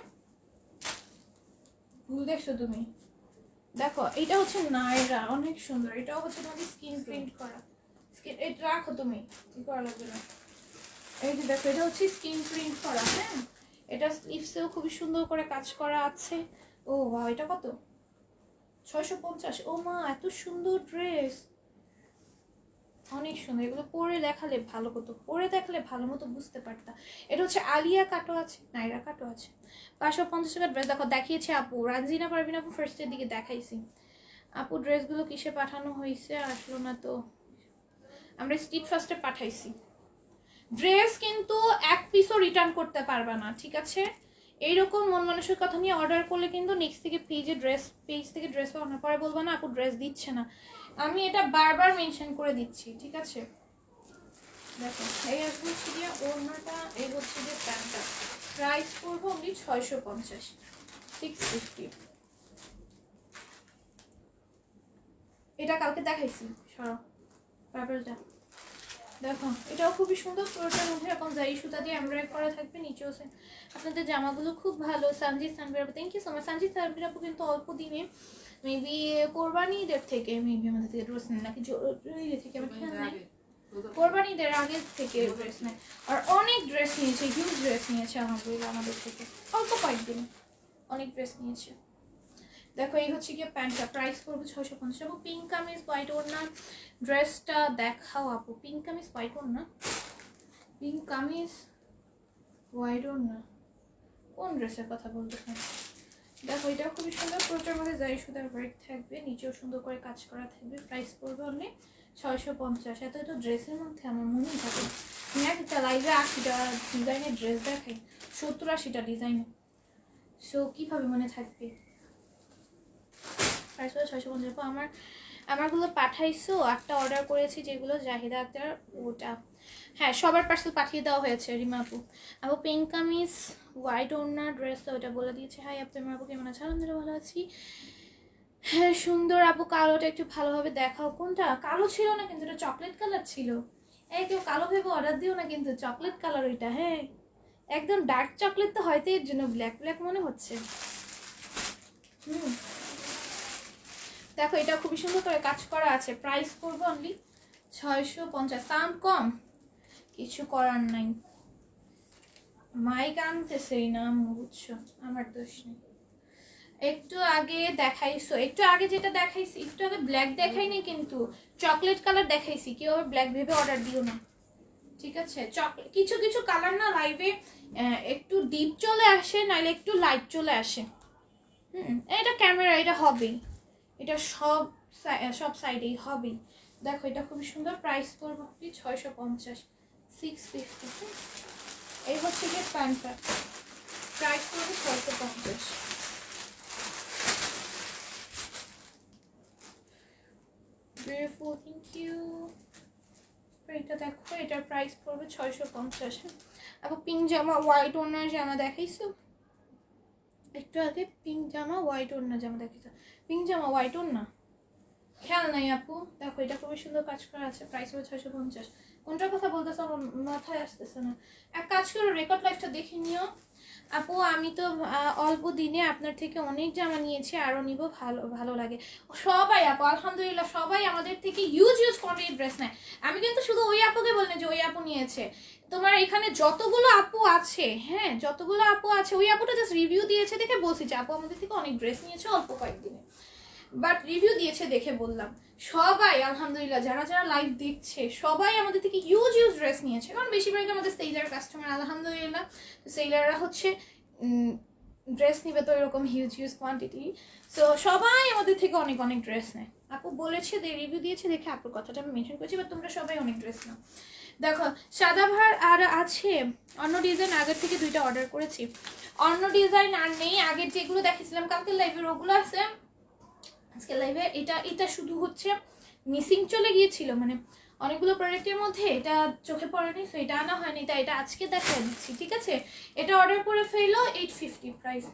ভুল দেখছো তুমি। দেখো এটা হচ্ছে নায়রা, অনেক সুন্দর। এটাও হচ্ছে তোমাদের স্কিন প্রিন্ট করা। স্কিন, এটা রাখো তুমি, কি করা লাগবে না। এই যে দেখো, এটা হচ্ছে স্কিন প্রিন্ট করা। হ্যাঁ, এটা স্লিভসেও খুবই সুন্দর করে কাজ করা আছে। ও বাহ, এটা কত? 650। ও মা, এত সুন্দর ড্রেস, অনেক সুন্দর। এগুলো পরে দেখালে ভালো হতো, পরে দেখলে ভালো মতো বুঝতে পারতা। এটা হচ্ছে আলিয়া কাটও আছে, নাইরা কাটও আছে। 550 টাকা ড্রেস। দেখো দেখিয়েছি আপু, রানজিনা পারবিন আপু ফার্স্টের দিকে দেখাইছি। আপু ড্রেসগুলো কিসে পাঠানো হয়েছে আসলো না তো, আমরা স্ট্রিট ফার্স্টে পাঠাইছি। ড্রেস কিন্তু এক পিসও রিটার্ন করতে পারবা না, ঠিক আছে? এইরকম মন মানুষের কথা নিয়ে অর্ডার করলে কিন্তু নেক্সট থেকে পেজ থেকে ড্রেস পাওয়ার পরে বলবা না আপু ড্রেস দিচ্ছে না। আমি এটা বারবার মেনশন করে দিচ্ছি, ঠিক আছে? দেখো এই হচ্ছে গিয়ে ওড়নাটা, এই হচ্ছে যে প্যান্টটা। প্রাইস পড়বো অনলি 650, 650। এটা কালকে দেখাইছি, সরো পার্পলটা দেখো, এটাও খুবই সুন্দর। পুরোটার মধ্যে এরকম জারি সুতা দিয়ে এমব্রয়ডারি করা থাকবে, নিচেও সেম। আপনাদের জামাগুলো খুব ভালো। সঞ্জিত সানভীর আপু, thank you so much. Sanjit Sanvir আপু কিন্তু অল্প দিনে মেবি কোরবানি ঈদের থেকে মেবি আমাদের থেকে ড্রেস নেন নাকি ইয়ে থেকে আমার খেয়াল নাই, কোরবানি ঈদের আগে থেকে ড্রেস নেয়। আর অনেক ড্রেস নিয়েছে, হিউজ ড্রেস নিয়েছে আলহামদুলিল্লাহ আমাদের থেকে, অল্প কয়েকদিন অনেক ড্রেস নিয়েছে। দেখো এই হচ্ছে গিয়ে প্যান্টটা, প্রাইস করবো 650। আপু পিঙ্ক কামিজ হোয়াইট ওড়না ড্রেসটা দেখাও আপু। পিঙ্ক কামিজ হোয়াইট ওড়না, পিঙ্ক কামিজ হোয়াইট ওড়না, কোন ড্রেসের কথা বলতেছেন? দেখো এটা খুবই সুন্দর, পুরোটার মধ্যে জারি সুতার ওয়ার্ক থাকবে, নিচেও সুন্দর করে কাজ করা থাকবে। প্রাইস পড়বে অনলি 650। এত এত ড্রেসের মধ্যে আমার মনেই থাকে আমি একটা লাইভে 80টা ডিজাইনের ড্রেস দেখাই, 70-80টা ডিজাইনে, সো কীভাবে মনে থাকবে? প্রাইস পড়বে 650। আমারগুলো পাঠাইছো, 8টা অর্ডার করেছি যেগুলো জাহিদা আক্তার, ওটা হ্যাঁ সবার পার্সেল পাঠিয়ে দেওয়া হয়েছে। রিমা আপু, আপু পিঙ্ক কামিজ হোয়াইট ওড়না ড্রেস তো ওটা বলে দিয়েছে। হাই আপু, আমার আপু কেমন আছে? আলহামদুলিল্লাহ ভালো আছি। হ্যাঁ সুন্দর আপু, কালোটা একটু ভালোভাবে দেখাও। কোনটা? কালো ছিল না কিন্তু, এটা চকলেট কালার ছিল। এই কেউ কালো ভেবে অর্ডার দিও না কিন্তু, চকলেট কালার ওইটা। হ্যাঁ একদম ডার্ক চকলেট তো হয়তো এর জন্য ব্ল্যাক ব্ল্যাক মনে হচ্ছে। দেখো এটা খুবই সুন্দর করে কাজ করা আছে, প্রাইস পড়বে অনলি 650। সাউন্ড কম, কিছু করার নাই, মাইক আনতেছেই না, বুঝছো, আমার দোষ নেই। একটু আগে দেখাইছো, একটু আগে যেটা দেখাইছি, একটু আগে ব্ল্যাক দেখাই নাই কিন্তু চকলেট কালার দেখাইছি, কেউ আবার ব্ল্যাক ভেবে অর্ডার দিও না, ঠিক আছে? চকলেট কিছু কিছু কালার না লাইভে একটু ডিপ চলে আসে, নাইলে একটু লাইট চলে আসে। এটা ক্যামেরা, এটা হবেই, এটা সব সব সাইডেই হবেই। দেখো এটা খুবই সুন্দর, প্রাইস পড়বে 650, 650। এই হচ্ছে কি প্যান্টটা, প্রাইস পড়বে 650। Beautiful, thank you. এটা দেখো, এটার প্রাইস পড়বে 650। আবার পিঙ্ক জামা হোয়াইট ওড়নার জামা দেখাইছো একটু আগে, পিঙ্ক জামা হোয়াইট ওড়না জামা দেখাইছো, পিঙ্ক জামা হোয়াইট ওড়না খেয়াল নাই আপু। দেখো এটা খুবই সুন্দর কাজ করা আছে, প্রাইস হবে 650। কোনটার কথা বলতেছো আমার মাথায় আসতেছে না। এক কাজ করো, রেকর্ড লাইভটা দেখে নিও আপু। আমি তো অল্প দিনে আপনার থেকে অনেক জামা নিয়েছি, আরও নিব, ভালো ভালো লাগে সবাই আপু, আলহামদুলিল্লাহ সবাই আমাদের থেকে ইউজ কোয়ান্টিটি ড্রেস নেয়। আমি কিন্তু শুধু ওই আপুকে বলি না যে ওই আপু নিয়েছে, তোমার এখানে যতগুলো আপু আছে, হ্যাঁ যতগুলো আপু আছে, ওই আপুটা জাস্ট রিভিউ দিয়েছে দেখে বলছি যে আপু আমাদের থেকে অনেক ড্রেস নিয়েছে অল্প কয়েকদিনে, বাট রিভিউ দিয়েছে দেখে বললাম। সবাই আলহামদুলিল্লাহ যারা যারা লাইভ দেখছে সবাই আমাদের থেকে ইউজ ড্রেস নিয়েছে, কারণ বেশিরভাগ আমাদের সেলার কাস্টমার আলহামদুলিল্লাহ। সেলাররা হচ্ছে ড্রেস নিবে তো এরকম হিউজ কোয়ান্টিটি, সো সবাই আমাদের থেকে অনেক অনেক ড্রেস নেয়। আপু বলেছে, রিভিউ দিয়েছে দেখে আপুর কথাটা আমি মেনশন করছি, বাট তোমরা সবাই অনেক ড্রেস নাও। দেখো সাদাভার আর আছে অন্য ডিজাইন, আগের থেকে 2টা অর্ডার করেছি, অন্য ডিজাইন আর নেই। আগের যেগুলো দেখেছিলাম কালকে লাইভের ওগুলো আছে আজকে লাইভে। এটা শুধু হচ্ছে মিসিং চলে গিয়েছিল, মানে অনেকগুলো প্রোডাক্টের মধ্যে এটা চোখে পড়েনি, সো এটা আনা হয়নি, তাই এটা আজকে দেখা দিচ্ছি, ঠিক আছে? এটা অর্ডার করে ফেলো, 850 প্রাইস।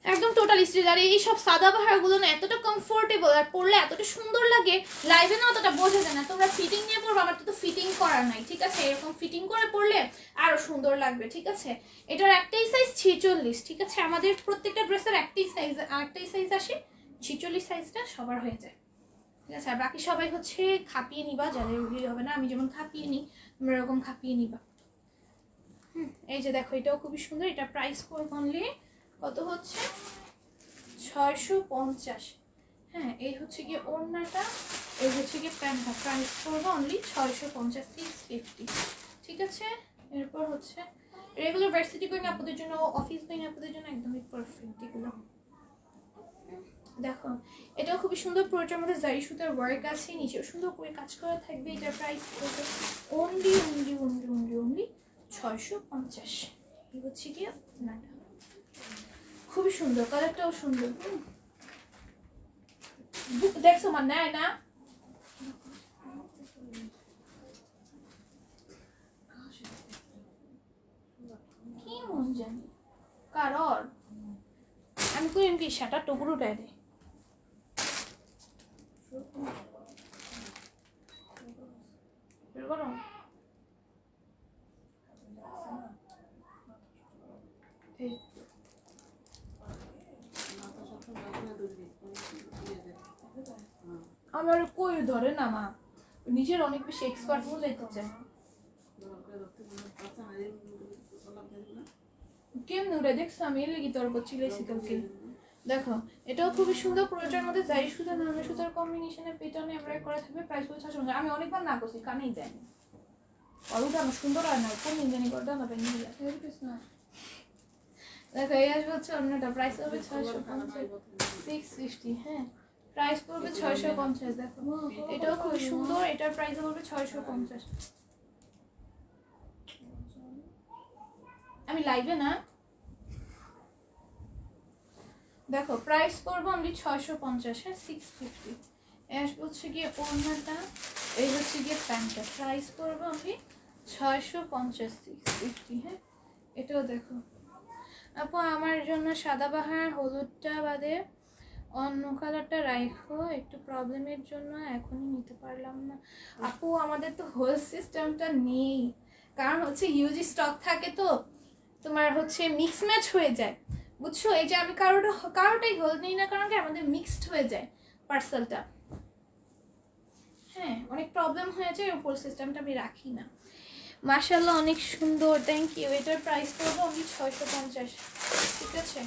একদম টোটাল স্ট্রেচ। আর এইসব সাদাবাহারগুলো না এতটা কমফোর্টেবল আর পরলে এতটা সুন্দর লাগে, লাইভে না অতটা বোঝা যায় না। তোমরা ফিটিং নিয়ে পরবো, আমার তো ফিটিং করার নাই, ঠিক আছে? এরকম ফিটিং করে পরলে আরো সুন্দর লাগবে, ঠিক আছে? এটার একটাই সাইজ 46, ঠিক আছে? আমাদের প্রত্যেকটা ড্রেসের একটাই সাইজ আসে, 46 সাইজটা সবার হয়ে যায়, ঠিক আছে? আর বাকি সবাই হচ্ছে খাপিয়ে নিবা, যাদের ভিড় হবে না, আমি যেমন খাপিয়ে নিই তোমরা এরকম খাপিয়ে নিবা। এই যে দেখো এটাও খুবই সুন্দর, এটা প্রাইস পড়বে অনলি কত হচ্ছে 650। হ্যাঁ এই হচ্ছে গিয়ে ওড়নাটা, এই হচ্ছে গিয়ে প্যান্টটা, প্রাইস পড়বে অনলি 650, 650, ঠিক আছে? এরপর হচ্ছে রেগুলার ভার্সিটি গোয়িং আপুদের জন্য, অফিস গোয়িং আপুদের জন্য একদমই পারফেক্ট এগুলো। দেখো এটাও খুবই সুন্দর, পুরোটার মধ্যে জারি সুতার ওয়ার্ক আছে, নিচেও সুন্দর করে কাজ করা থাকবে। এটার প্রাইস পড়বে অনলি 650। এই হচ্ছে গিয়ে ওড়নাটা, খুবই সুন্দর, কালারটাও সুন্দর। দেখছো আমার নেয় না, কি মন জানি কারর আমি কই এমকি শাটার টুকরো উঠায় দে। বের করো। আমার কই ধরে না মা, নিজের অনেক বেশি এক্সপার্ট বলে দিতে কেমন উড়ে দেখছো, আমি এর লেগে তোর উপর চিলাইছি কালকে। দেখো এটাও খুবই সুন্দর, পুরোটার মধ্যে জারি সুতা নামে সুতার কম্বিনেশনে পেটার্নে এমব্রয়ডারি করা থাকবে, প্রাইস হচ্ছে 650। আমি অনেকবার না করছি, কানেই যায়নি, আর উঠানো সুন্দর আর না কোন জানি করে দাও না পেন নিয়ে যায়। দেখো এই আসবে হচ্ছে অন্যটা, প্রাইস হবে 650, 650। হ্যাঁ প্রাইস পড়বে 650। দেখো এটাও খুব সুন্দর, এটার প্রাইস পড়বে 650। আমি লাইভে না, দেখো প্রাইস পড়বে অনলি 650। হ্যাঁ 650। আসবে হচ্ছে গিয়ে ওড়নাটা, এই হচ্ছে গিয়ে প্যান্টটা, প্রাইস পড়বে অনলি 650, 650। হ্যাঁ এটাও দেখো আপু আমার জন্য সাদাবাহার হলুদটা বাদে অন্য কালারটা রাখো, একটু প্রবলেমের জন্য এখনই নিতে পারলাম না। আপু আমাদের তো হোল সিস্টেমটা নেই, কারণ হচ্ছে হিউজ স্টক থাকে তো তোমার হচ্ছে মিক্স ম্যাচ হয়ে যায়, বুঝছো? এই যে আমি কারোটাই হোল্ড নিই না, কারণ কি আমাদের মিক্সড হয়ে যায় পার্সেলটা। হ্যাঁ, অনেক প্রবলেম হয়ে যায়, উপর সিস্টেমটা আমি রাখি না। মাশাআল্লাহ অনেক সুন্দর, থ্যাংক ইউ। এটার প্রাইস পড়বে অনলি 650, ঠিক আছে?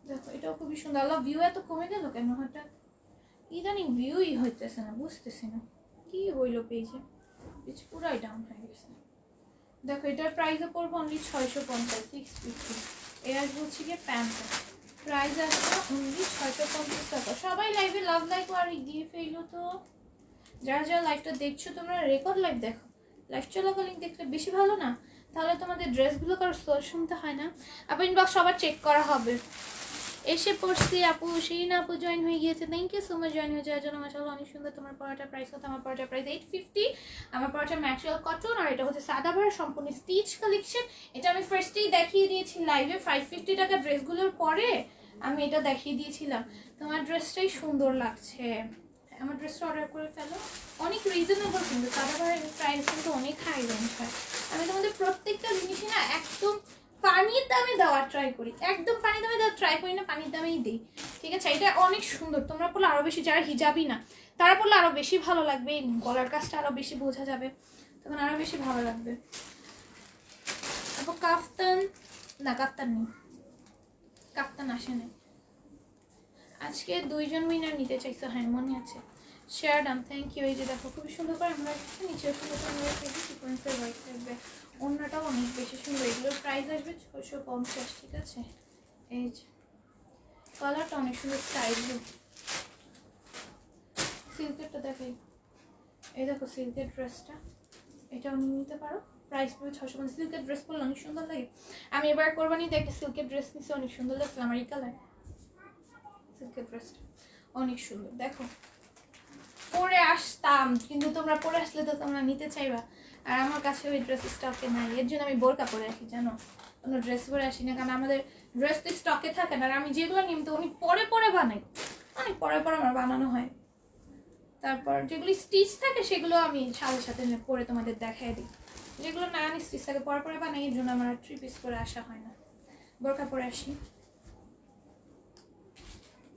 দেখো এটাও খুবই সুন্দর। আল্লাহ, ভিউ এত কমে গেল কেন হঠাৎ? ইদানিং ভিউই হইতেছে না, বুঝতেছি না কি হইলো পেজে, পেজ পুরাই ডাউন হয়ে গেছে। দেখো এটার প্রাইসও পড়বে অনলি 650, 650। এর আসবে হচ্ছে গিয়ে প্যান্টটা, প্রাইস আসবে অনলি 650 টাকা। সবাই লাইভে লাভ লাইক আর দিয়ে ফেলো তো। যারা যারা লাইভটা দেখছো তোমরা রেকর্ড লাইভ দেখো, লাইভ চলাকালীন দেখলে বেশি ভালো না? তাহলে তোমাদের ড্রেসগুলো কারো সোল শুনতে হয় না। আবার ইনবক্স সবার চেক করা হবে। এসে পড়ছি আপু, সেই না আপু জয়েন হয়ে গিয়েছে, thank you so much join হয়ে যাওয়ার জন্য। মাশাআল্লাহ অনেক সুন্দর। তোমার পড়াটার প্রাইস কত? আমার পড়াটার প্রাইস 850। আমার পড়াটা ম্যাটেরিয়াল কটন, আর এটা হচ্ছে সাদাবাহার সম্পূর্ণ স্টিচ কালেকশন। এটা আমি ফার্স্টেই দেখিয়ে দিয়েছি লাইভে 550 টাকা ড্রেসগুলোর পরে আমি এটা দেখিয়ে দিয়েছিলাম। তোমার ড্রেসটাই সুন্দর লাগছে, আমার ড্রেসটা অর্ডার করে ফেলো। অনেক রিজনেবল কিন্তু, সাদাবাহারের প্রাইস কিন্তু অনেক হাই রেঞ্জ হয়। আমি তোমাদের প্রত্যেকটা জিনিসই না একদম পানির দামে দেওয়ার ট্রাই করি, একদম পানির দামে দেওয়ার ট্রাই করি না, পানির দামেই দিই, ঠিক আছে? এটা অনেক সুন্দর, তোমরা পড়লে আরও বেশি, যারা হিজাবি না তারা পড়লে আরও বেশি ভালো লাগবে, এই গলার কাজটা আরও বেশি বোঝা যাবে, তখন আরও বেশি ভালো লাগবে। তারপর কাফতান, না কাফতান নেই, কাফতান আসে নাই আজকে। 2জন উইনার নিতে চাইছো, হ্যাঁ মনে আছে। Share done, thank you. এই যে দেখো খুবই সুন্দর করে আমরা নিচেও সুন্দর করে আমরা সিকোয়েন্সের ওয়ার্ক থাকবে, অন্যটাও অনেক বেশি সুন্দর। এগুলোর প্রাইস আসবে 650, ঠিক আছে? এই যে কালারটা অনেক সুন্দর, স্কাই ব্লু। সিল্কেরটা দেখাই, এই দেখো সিল্কের ড্রেসটা, এটাও নিয়ে নিতে পারো। প্রাইস পড়বে 650। সিল্কের ড্রেস পরলে অনেক সুন্দর লাগে। আমি এবার কোরবানিতে একটা সিল্কের ড্রেস নিচ্ছি, অনেক সুন্দর লাগছে আমার এই কালার। সিল্কের ড্রেসটা অনেক সুন্দর, দেখো পরে আসতাম কিন্তু তোমরা পরে আসলে তো তোমরা নিতে চাইবা, আর আমার কাছে ওই ড্রেস স্টকে নাই, এর জন্য আমি বোরকা পরে আসি, জানো? কোনো ড্রেস পরে আসি না, কারণ আমাদের ড্রেস তো স্টকে থাকে না। আর আমি যেগুলো নিয়মিত অনেক পরে পরে বানাই, অনেক পরে পরে আমার বানানো হয়। তারপর যেগুলো স্টিচ থাকে সেগুলো আমি সাথে সাথে পরে তোমাদের দেখাই দিই, যেগুলো না আমি স্টিচ থাকে পরে পরে বানাই, এর জন্য আমার 3 পিস পরে আসা হয় না, বোরকা পরে আসি।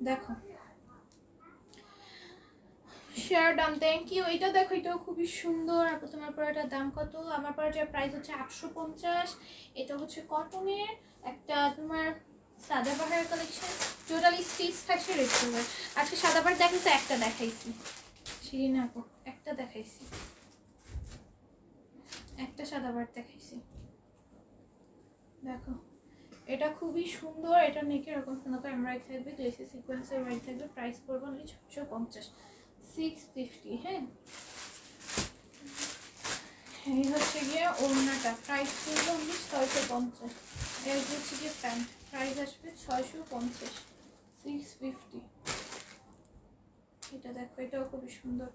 দেখো শেয়ার দাম, থ্যাংক ইউ। এটা দেখো এটাও খুবই সুন্দর। আপু তোমার পরাটার দাম কত? আমার পরাটার প্রাইস হচ্ছে 850। এটা হচ্ছে কটনের একটা তোমার সাদাবাহার কালেকশন, টোটালি স্টিচ থাকছে রেড কালার। আজকে সাদাবাহার দেখাইছি, একটা দেখাইছি শিরিনা আপু, একটা দেখাইছি, একটা সাদাবাহার দেখাইছি। দেখো এটা খুবই সুন্দর, এটা নেকে এরকম সুন্দর করে এমব্রয়ডারি থাকবে, গ্লেসি সিকোয়েন্সের ওয়ার্ক থাকবে। প্রাইস পড়বে অনলি 650, 650। হ্যাঁ, এই হচ্ছে গিয়ে ওড়নাটা, প্রাইস পড়বে অনলি 650। এই হচ্ছে গিয়ে প্যান্ট, প্রাইস আসবে 650, 650। এটা দেখো এটাও খুবই সুন্দর,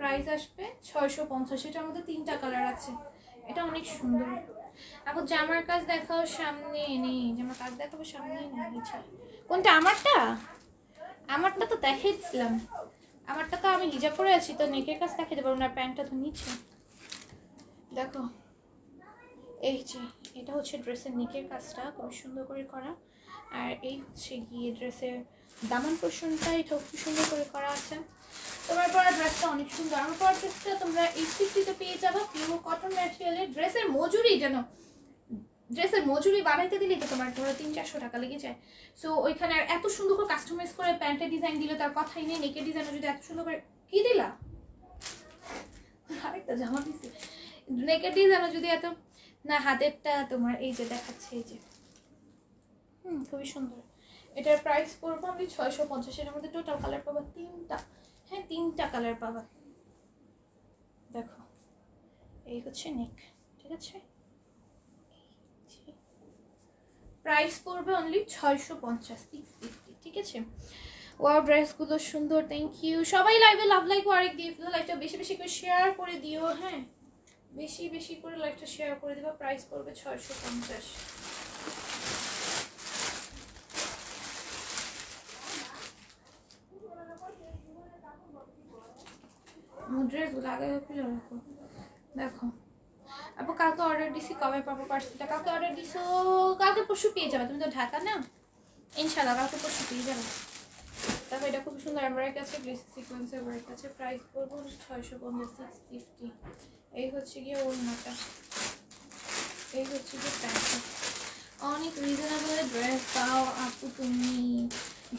প্রাইস আসবে 650। এটার মধ্যে 3টা কালার আছে, এটা অনেক সুন্দর। আপু জামার কাজ দেখাও, সামনে নেই। জামার কাজ দেখাবো, সামনে নেই। কোনটা? আমারটা? আমারটা তো দেখাই দিছিলাম, আমারটা তো আমি হিজাব পরে আছি, তো নেকের কাজ দেখাতে পারবো না, প্যান্টটা তো নিচে। দেখো এই যে এটা হচ্ছে ড্রেসের নেকের কাজটা খুব সুন্দর করে করা, আর এই হচ্ছে গিয়ে ড্রেসের দামান পোর্শনটা, এটাও খুব সুন্দর করে করা আছে। তোমার পরা ড্রেসটা অনেক সুন্দর। আমার পরা ড্রেসটা তোমরা 850-তে পেয়ে যাবে, পিওর কটন ম্যাটেরিয়ালের। ড্রেসের মজুরি যেন, ড্রেসের মজুরি বানাইতে দিলে তো তোমার ধরো 300-400 টাকা লেগে যায়। সো ওইখানে আর এত সুন্দর করে কাস্টমাইজ করে প্যান্টের ডিজাইন দিলে তার কথাই নেই, নেকের ডিজাইনও যদি এত সুন্দর করে কি দিলা, আরেকটা জামা দিছি, নেকের ডিজাইনও যদি এত না, হাতেরটা তোমার এই যে দেখাচ্ছে, এই যে খুবই সুন্দর। এটার প্রাইস পড়বে আমি 650। এর মধ্যে টোটাল কালার পাবা 3টা, হ্যাঁ 3টা কালার পাবা। দেখো এই হচ্ছে নেক, ঠিক আছে? প্রাইস পড়বে অনলি 650, 650, ঠিক আছে? ওয়াও ড্রেসগুলো সুন্দর, থ্যাংক ইউ। সবাই লাইভে লাভ লাইক আরেক দিয়ে ফেলো, লাইভটা বেশি বেশি করে শেয়ার করে দিও, হ্যাঁ বেশি বেশি করে লাইভটা শেয়ার করে দিবা। প্রাইস পড়বে 650। ড্রেসগুলো আগে খুলে রাখো। দেখো আপু কালকে অর্ডার দিছি, কবে পাবো পার্সেলটা? কালকে অর্ডার দিছো, কালকে পরশু পেয়ে যাবে। তুমি তো ঢাকা না, ইনশাআল্লাহ কালকে পরশু পেয়ে যাবে। দেখো এটা খুব সুন্দর এমব্রয়ডারি কাছে, গ্লেসি সিকোয়েন্সের ওয়ার্ক আছে। প্রাইস পড়বো 650, 650। এই হচ্ছে গিয়ে ওড়নাটা, এই হচ্ছে গিয়ে প্যান্টটা। অনেক রিজনেবল ড্রেস পাও আপু তুমি,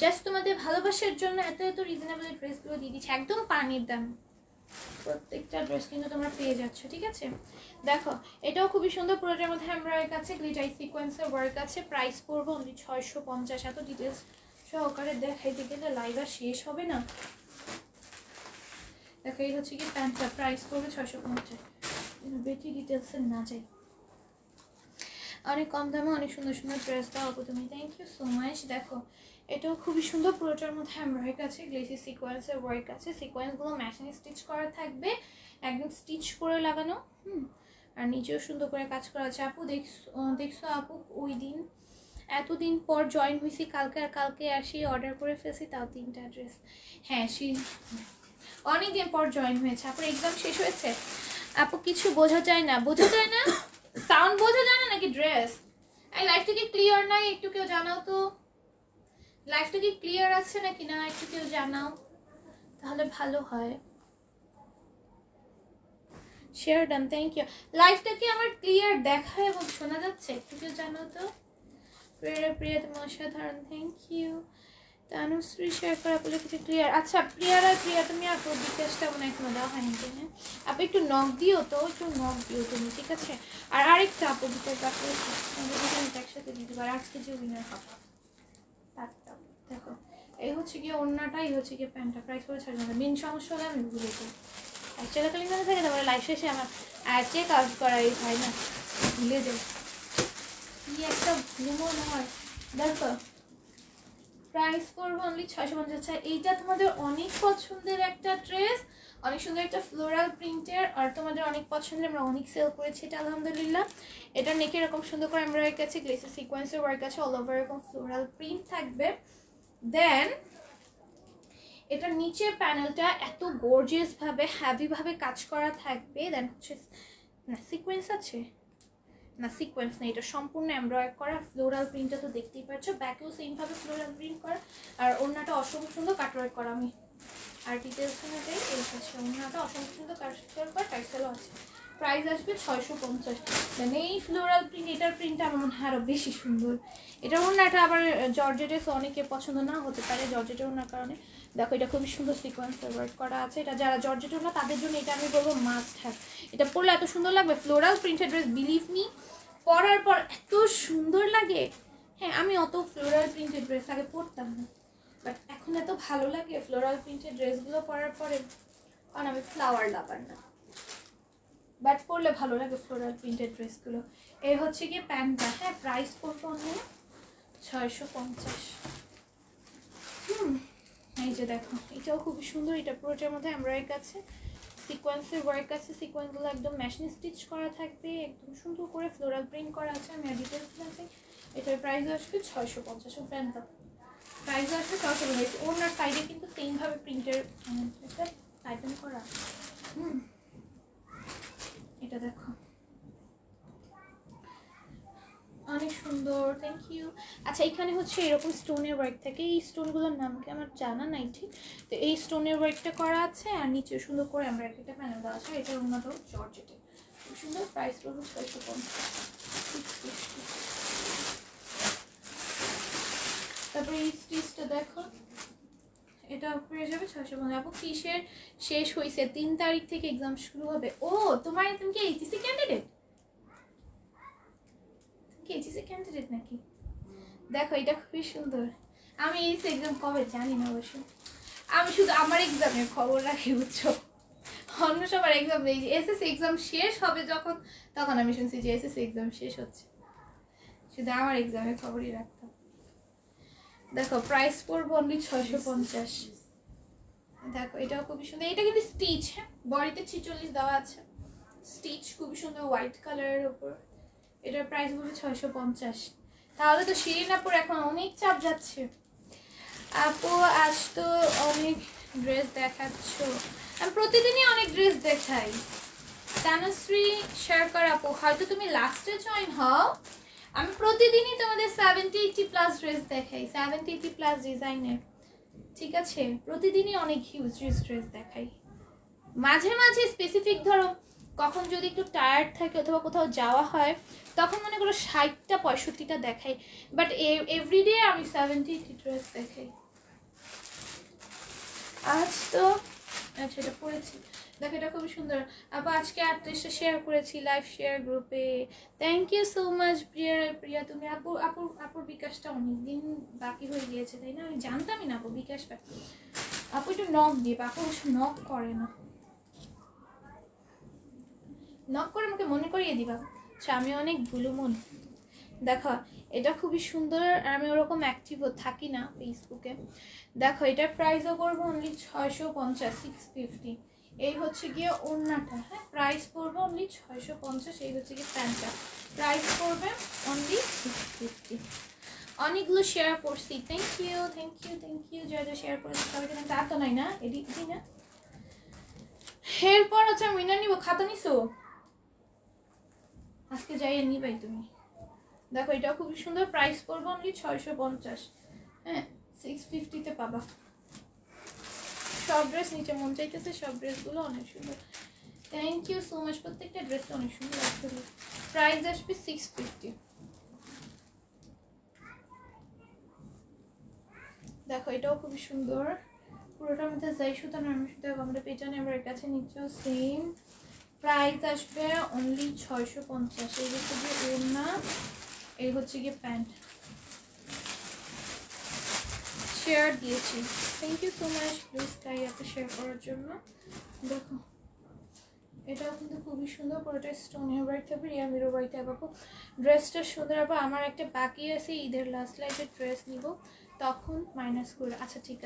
জাস্ট তোমাদের ভালোবাসার জন্য এত এত রিজনেবল ড্রেসগুলো দিয়ে দিচ্ছি, একদম পানির দাম। প্রত্যেকটা ড্রেস কিন্তু তোমরা পেয়ে যাচ্ছ, ঠিক আছে? দেখো এটাও খুবই সুন্দর, পুরোটার মধ্যে এমব্রয়ডারি কাছে, গ্লিটার সিকোয়েন্সের ওয়ার্ক আছে। প্রাইস পড়বো অনলি 650। এত ডিটেলস সহকারে দেখাইতে গেলে লাইভ আর শেষ হবে না। দেখো এই হচ্ছে কি প্যান্টটা, প্রাইস পড়বে 650। বেশি ডিটেলসে না যাই, অনেক কম দামে অনেক সুন্দর সুন্দর ড্রেস দাও আপু তুমি, থ্যাংক ইউ সো মাচ। দেখো এটাও খুবই সুন্দর, পুরোটার মধ্যে এমব্রয়ডারি আছে, গ্লেসি সিকোয়েন্সের ওয়ার্ক আছে। সিকোয়েন্সগুলো মেশিনে স্টিচ করা থাকবে, একদম স্টিচ করে লাগানো। আর নিচেও সুন্দর করে কাজ করা আছে। আপু দেখছো আপু, ওই দিন এতদিন পর জয়েন হয়েছি, কালকে আর কালকে আসি অর্ডার করে ফেলছি, তাও 3টা ড্রেস। হ্যাঁ অনেকদিন পর জয়েন হয়েছে। আপুর এক্সাম শেষ হয়েছে? আপু কিছু বোঝা যায় না, বোঝা যায় না, সাউন্ড বোঝা যায় না নাকি ড্রেস? এই লাইফটা কি ক্লিয়ার নাই? একটু কেউ জানাও তো, লাইফটা কি ক্লিয়ার আছে নাকি না, একটু কেউ জানাও তাহলে ভালো হয়। Share done, thank you. লাইফটা কি আমার ক্লিয়ার দেখায় এবং শোনা যাচ্ছে? একটু কেউ জানাও তো। প্রিয়া তুমি অসাধারণ, থ্যাংক ইউ। তানুশ্রী শেয়ার করা বলে কিছু ক্লিয়ার। আচ্ছা প্রিয়া তুমি আর বিকাশটা মনে এখনো দেওয়া হয়নি, তাই না? আপু একটু নখ দিও তো, একটু নখ দিও তুমি, ঠিক আছে? আর আরেকটা আপু বিকাশ বাকি একসাথে দিতে পারে, আজকে যে উইনার হবে তারটা। দেখো এই হচ্ছে গিয়ে ওড়নাটা, এই হচ্ছে গিয়ে প্যান্টটা। প্রাইস করে 6,000। মেন সমস্যা হলে আমি ভুলে যাই, চলাকালীন ভাবে থাকে, তারপরে লাইফ শেষে আমার চেক আউট করাই হয় না, ভুলে যাই। কি একটা ভুল হয়। দেখো প্রাইস করবো অনলি 650। আচ্ছা এইটা তোমাদের অনেক পছন্দের একটা ড্রেস, অনেক সুন্দর একটা ফ্লোরাল প্রিন্টের, আর তোমাদের অনেক পছন্দের, আমরা অনেক সেল করেছি এটা আলহামদুলিল্লাহ। এটা নেকে এরকম সুন্দর করে এমব্রয়ডারি আছে, গ্লেসি সিকোয়েন্সের ওয়ার্ক আছে, অল ওভার এরকম ফ্লোরাল প্রিন্ট থাকবে। দেন এটা নিচে প্যানেলটা এত গর্জিয়াস ভাবে হ্যাভি ভাবে কাজ করা থাকবে। দেন হচ্ছে না সিকোয়েন্স আছে, না সিকোয়েন্স নেই, এটা সম্পূর্ণ এমব্রয়ডারি করা ফ্লোরাল প্রিন্টটা তো দেখতেই পাচ্ছ, ব্যাকেও সেম ভাবে ফ্লোরাল প্রিন্ট করা, আর ওড়নাটা অসংখ্য সুন্দর কাটওয়ার্ক করা। আমি আর ডিটেলস অনুযায়ী এই হচ্ছে ওড়নাটা অসংখ্য সুন্দর কাটওয়ার্ক করা, টাইসেলও আছে। প্রাইস আসবে 650। মানে এই ফ্লোরাল প্রিন্ট, এটার প্রিন্টটা আমার মনে হয় আরও বেশি সুন্দর। এটার ওড়নাটা আবার জর্জেটের, অনেকে পছন্দ না হতে পারে জর্জেটের ওড়নার কারণে। দেখো এটা খুবই সুন্দর সিকোয়েন্সের ওয়ার্ক করা আছে, এটা যারা জর্জেটের ওড়না তাদের জন্য এটা আমি বলবো মাস্ট হ্যাভ। এটা পরলে এত সুন্দর লাগবে, floral printed dress, believe me পরার পর এত সুন্দর লাগে। হ্যাঁ আমি অত ফ্লোরাল প্রিন্টেড ড্রেস আগে পরতাম না, বাট এখন এত ভালো লাগে ফ্লোরাল প্রিন্টেড ড্রেসগুলো পরার পরে, কারণ আমি ফ্লাওয়ার লাভার না, বাট পরলে ভালো লাগে ফ্লোরাল প্রিন্টেড ড্রেসগুলো। এই হচ্ছে গিয়ে প্যান্টটা। হ্যাঁ প্রাইস পড়বো অন্য 650। এই যে দেখো এটাও খুবই সুন্দর, এটা পুরোটার মধ্যে এমব্রয়ডারি আছে, সিকোয়েন্সের ওয়ার্ক আছে, সিকোয়েন্সগুলো একদম মেশিন স্টিচ করা থাকবে, একদম সুন্দর করে ফ্লোরাল প্রিন্ট করা আছে। আমি আর ডিটেলস আছে, এটার প্রাইস আসবে 650। প্যান্টটা প্রাইস আসবে 650। ওনার সাইডে কিন্তু সেমভাবে প্রিন্টের আইটেম করা। এটা দেখো অনেক সুন্দর, থ্যাংক ইউ। আচ্ছা এখানে হচ্ছে এরকম স্টোনের ওয়ার্ক থাকে, এই স্টোনগুলোর নাম কি আমার জানা নাই ঠিক, তো এই স্টোনের ওয়ার্কটা করা আছে, আর নিচে সুন্দর করে আমরা একটা প্যানেল দেওয়া আছে। এটার অন্যটা জর্জেটে খুব সুন্দর, প্রাইস পড়বে 650। তারপরে এই স্টিচটা দেখো, এটা পেয়ে যাবে 650। আপু কিসের শেষ হয়েছে? 3 তারিখ থেকে এক্সাম শুরু হবে। ও তুমি কি এইচএসসি ক্যান্ডিডেট? এইচএসসি ক্যান্ডিডেট নাকি? দেখো এটা খুবই সুন্দর। আমি এইচএসসি এক্সাম কবে জানি না অবশ্য, আমি শুধু আমার এক্সামের খবর রাখি বুঝছো, অন্য সবার এক্সাম নেই। এসএসসি এক্সাম শেষ হবে যখন, তখন আমি শুনছি যে এসএসসি এক্সাম শেষ হচ্ছে, শুধু আমার এক্সামের খবরই রাখতাম। দেখো প্রাইস পড়বো অনলি 650। দেখো এটাও খুবই সুন্দর, এটা কিন্তু স্টিচ, হ্যাঁ বডিতে 46 দেওয়া আছে, স্টিচ খুবই সুন্দর হোয়াইট কালারের উপর। এটার প্রাইস পড়বে 650। তাহলে তো শিরিন আপুর এখন অনেক চাপ যাচ্ছে। আপু আজ তো অনেক ড্রেস দেখাচ্ছ? আমি প্রতিদিনই অনেক ড্রেস দেখাই। তানুশ্রী শেয়ার আপু, হয়তো তুমি লাস্টে জয়েন হও। আমি প্রতিদিনই তোমাদের 70-80+ ড্রেস দেখাই, 70-80+ ডিজাইনের। ঠিক আছে, প্রতিদিনই অনেক হিউজ ড্রেস দেখাই। মাঝে মাঝে স্পেসিফিক ধরো কখন যদি একটু টায়ার্ড থাকে অথবা কোথাও যাওয়া হয় তখন মনে করো 60-65টা দেখাই, বাট এভরিডে আমি 70-80 ড্রেস দেখাই। আজ তো আচ্ছা এটা পড়েছি, দেখো এটা খুবই সুন্দর আপু। আজকে 38টা শেয়ার করেছি লাইভ শেয়ার গ্রুপে। থ্যাংক ইউ সো মাচ প্রিয়া তুমি। আপুর বিকাশটা অনেকদিন বাকি হয়ে গিয়েছে তাই না? আমি জানতামই না আপু বিকাশ বাকি। আপু একটু নক দিয়ে, আপু অবশ্য নক করে না, নক করে আমাকে মনে করিয়ে দিবা। আচ্ছা আমি অনেক ভুলো মন। দেখো এটা খুবই সুন্দর, আর আমি ওরকম অ্যাক্টিভও থাকি না ফেসবুকে। দেখো এটার প্রাইসও পড়বে অনলি 650, 650। এই হচ্ছে গিয়ে ওড়নাটা, হ্যাঁ প্রাইস পড়বে অনলি 650। এই হচ্ছে গিয়ে প্যান্টটা, প্রাইস পড়বে অনলি 650। অনেকগুলো শেয়ার করছি, থ্যাংক ইউ যারা যা শেয়ার করেছি সবাইকে। তা তো নাই না এডিট না। এরপর হচ্ছে আমি উইনার নিব। খাতা নিছো? আজকে যাই নিবাই তুমি। দেখো এটাও খুবই সুন্দর, প্রাইস পড়বে অনলি 650। হ্যাঁ 650-তে পাবা। সব ড্রেস নিচে মন চাইতেছে, সব ড্রেসগুলো অনেক সুন্দর। থ্যাংক ইউ সো মাচ, প্রত্যেকটা ড্রেসটা অনেক সুন্দর আসলে। প্রাইস আসবে 650। দেখো এটাও খুবই সুন্দর, পুরোটার মধ্যে যাই সুতা নরমাল সুতা আমাদের পেছনে আমার কাছে নিচেও সেম। প্রাইস আসবে অনলি 650। এই হচ্ছে গিয়ে ওড়না, এই হচ্ছে গিয়ে প্যান্ট। শেয়ার দিয়েছি, thank you so much please তাই এত শেয়ার করার জন্য। দেখো এটাও কিন্তু খুবই সুন্দর, পুরোটা স্টোনের ওয়ার্ক থাকবে, রিয়া মিরো ওয়ার্ক থাকবে। ড্রেসটা সুন্দর হবে। আমার একটা বাকি আছে ঈদের লাস্ট লাইফের ড্রেস নিব, তখন মাইনাস করে। আচ্ছা ঠিক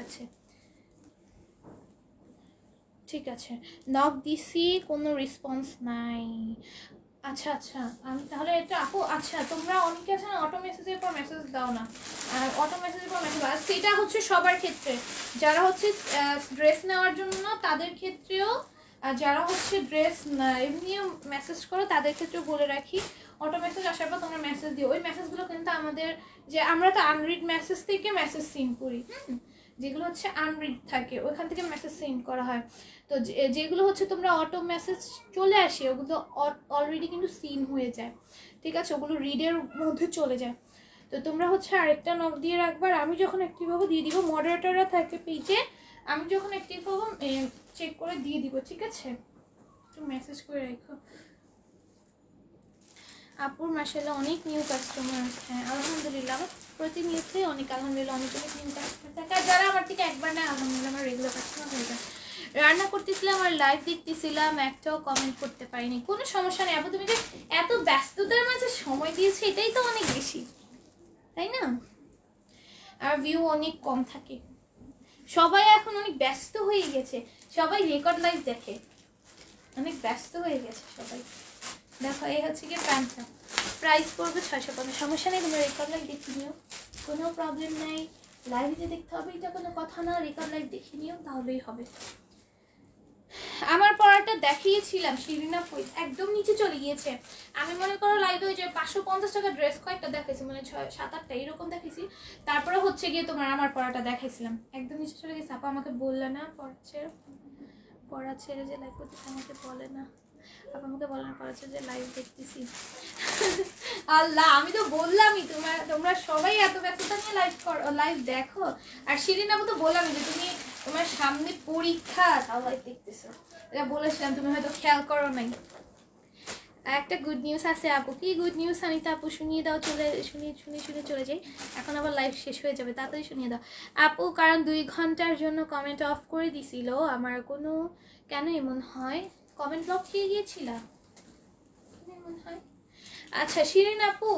আছে নক দিছি, কোনো রেসপন্স নাই। আচ্ছা আমি তাহলে এটা আপু। আচ্ছা তোমরা অনেকে আছে না অটো মেসেজের পর মেসেজ দাও না, অটো মেসেজের পর মেসেজ, সেটা হচ্ছে সবার ক্ষেত্রে। যারা হচ্ছে ড্রেস নেওয়ার জন্য তাদের ক্ষেত্রেও, যারা হচ্ছে ড্রেস এমনিও মেসেজ করো তাদের ক্ষেত্রেও বলে রাখি, অটো মেসেজ আসার পর তোমরা মেসেজ দিও। ওই মেসেজগুলো কিন্তু আমাদের, যে আমরা তো আনরিড মেসেজ থেকে মেসেজ সিন করি, যেগুলো হচ্ছে আনরিড থাকে ওইখান থেকে মেসেজ সেন্ড করা হয়। তো যেগুলো হচ্ছে তোমরা অটো মেসেজ চলে আসে ওগুলো অলরেডি কিন্তু সিন হয়ে যায়, ঠিক আছে, ওগুলো রিডের মধ্যে চলে যায়। তো তোমরা হচ্ছে আরেকটা নক দিয়ে রাখবার, আমি যখন অ্যাক্টিভ হবো দিয়ে দিব। মডারেটররা থাকে পেজে, আমি যখন অ্যাক্টিভ হবো চেক করে দিয়ে দিব, ঠিক আছে? একটু মেসেজ করে রাখো। আপুর মাশাআল্লাহ অনেক নিউ কাস্টমার। হ্যাঁ আলহামদুলিল্লাহ, প্রতিনিয়তই অনেক আলহামদুলিল্লাহ অনেক নিউ কাস্টমার থাকে। আর যারা আমার থেকে একবার না আলহামদুলিল্লাহ আমার রেগুলার কাস্টমার হয়ে যায়। রান্না করতেছিলাম আর লাইভ দেখতেছিলাম, একটাও কমেন্ট করতে পারিনি। কোনো সমস্যা নেই আপু, তুমি যে এত ব্যস্ততার মাঝে সময় দিয়েছো এটাই তো অনেক বেশি, তাই না? আর ভিউ অনেক কম থাকে, সবাই এখন অনেক ব্যস্ত হয়ে গেছে, সবাই রেকর্ড লাইভ দেখে, অনেক ব্যস্ত হয়ে গেছে সবাই। দেখো এই হচ্ছে গিয়ে প্যান্টটা, প্রাইস পড়বে 650। সমস্যা নেই, তোমরা রেকর্ড লাইভ দেখে নিও, কোনো প্রবলেম নেই। লাইভে যে দেখতে হবে এটা কোনো কথা না, রেকর্ড লাইভ দেখে নিও তাহলেই হবে। আমার পড়াটা দেখিয়েছিলাম শিরিনা একদম নিচে চলে গিয়েছে। আমি মনে করো লাইভে ওই যে 550 টাকা ড্রেস কয়েকটা দেখাইছি, মানে 6-7-8টা এরকম দেখাইছি। তারপরে হচ্ছে গিয়ে তোমার আমার পড়াটা দেখাইছিলাম, একদম নিচে চলে গেছে। আপা আমাকে বললে না পড়া ছেড়ে যে লাইভ করতেছে, আমাকে বলে না আপা, আমাকে বলে না পড়া ছেড়ে যে লাইভ দেখতেছি। আল্লাহ, আমি তো বললামই তোমরা সবাই এত ব্যস্ততা নিয়ে লাইভ দেখো। আর শিরিন আপু তো বললামই যে তুমি তোমার সামনে পরীক্ষা তাও লাইভ দেখতেছো, এটা বলেছিলাম, তুমি হয়তো খেয়াল করো নাই। একটা গুড নিউজ আছে আপু। কি গুড নিউজ আনিতা আপু? শুনিয়ে দাও, শুনে চলে যাই। এখন আবার লাইভ শেষ হয়ে যাবে, তাড়াতাড়ি শুনিয়ে দাও আপু। কারণ 2 ঘন্টার জন্য কমেন্ট অফ করে দিছিল আমার। কোনো কেন এমন হয়? কমেন্ট ব্লক খেয়ে গিয়েছিল এমন হয়? আচ্ছা শিরিন আপু,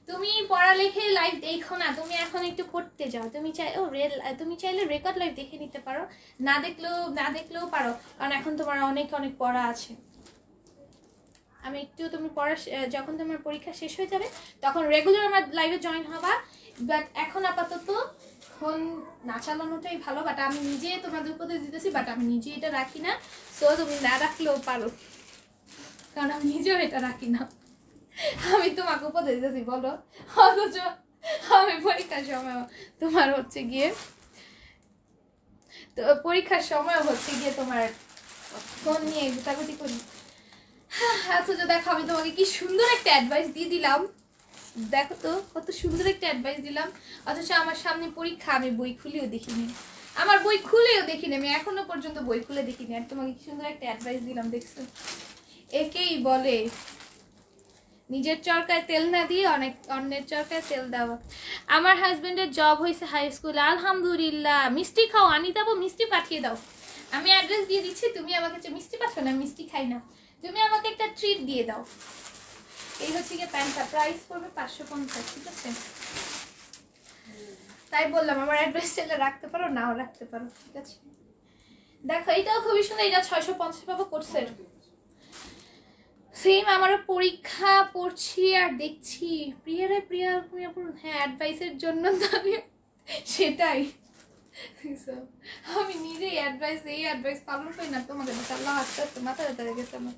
তুমি পড়ালেখে লাইভ দেখো না, তুমি এখন একটু পড়তে যাও। তুমি চাইলে রেকর্ড লাইভ দেখে নিতে পারো, না দেখলেও পারো, কারণ এখন তোমার অনেক পড়া আছে। আমি একটু তুমি যখন তোমার পরীক্ষা শেষ হয়ে যাবে তখন রেগুলার আমার লাইভে জয়েন হবা। বাট এখন আপাতত ফোন না চালানোটাই ভালো, বাট আমি নিজে তোমাদের উপদেশ দিতেছি, বাট আমি নিজে এটা রাখি না। সো তুমি না রাখলেও পারো, কারণ আমি নিজেও এটা রাখি না। আমি তোমাকে উপদেশ দিতেছি বলো, অথচ আমি পরীক্ষার সময় তোমার হচ্ছে গিয়ে, তো পরীক্ষার সময় হচ্ছে গিয়ে তোমার ফোন নিয়ে গুটাগুটি করি। অথচ দেখো আমি তোমাকে কি সুন্দর একটা অ্যাডভাইস দিয়ে দিলাম, দেখো তো কত সুন্দর একটা অ্যাডভাইস দিলাম, অথচ আমার সামনে পরীক্ষা, আমি বই খুলেও দেখিনি, আমার বই খুলেও দেখিনি, আমি এখনো পর্যন্ত বই খুলে দেখিনি, আর তোমাকে কি সুন্দর একটা অ্যাডভাইস দিলাম, দেখছো? একেই বলে নিজের চরকায় তেল না দিয়ে অনেক অন্যের চরকায় তেল দেওয়া। আমার হাজবেন্ডের জব হয়েছে হাই স্কুলে, আলহামদুলিল্লাহ। মিষ্টি খাও, আনি দেবো, মিষ্টি পাঠিয়ে দাও। আমি অ্যাড্রেস দিয়ে দিচ্ছি, তুমি আমাকে মিষ্টি পাঠাও না, মিষ্টি খাই না, তুমি আমাকে একটা ট্রিট দিয়ে দাও। এই হচ্ছে গিয়ে প্যান্টটা, প্রাইস পড়বে 550, ঠিক আছে? তাই বললাম আমার অ্যাড্রেস চাইলে রাখতে পারো, নাও রাখতে পারো, ঠিক আছে? দেখো এটাও খুবই সুন্দর, এটা 650 পাবো কোর্সের। সেম আমারও পরীক্ষা পড়ছি আর দেখছি প্রিয়া হ্যাঁ অ্যাডভাইসের জন্য তো আমি সেটাই, আমি নিজেই অ্যাডভাইস পালন করি না, তোমাকে আল্লাহ আস্তে আস্তে মাথা ব্যথা লেগেছে আমার।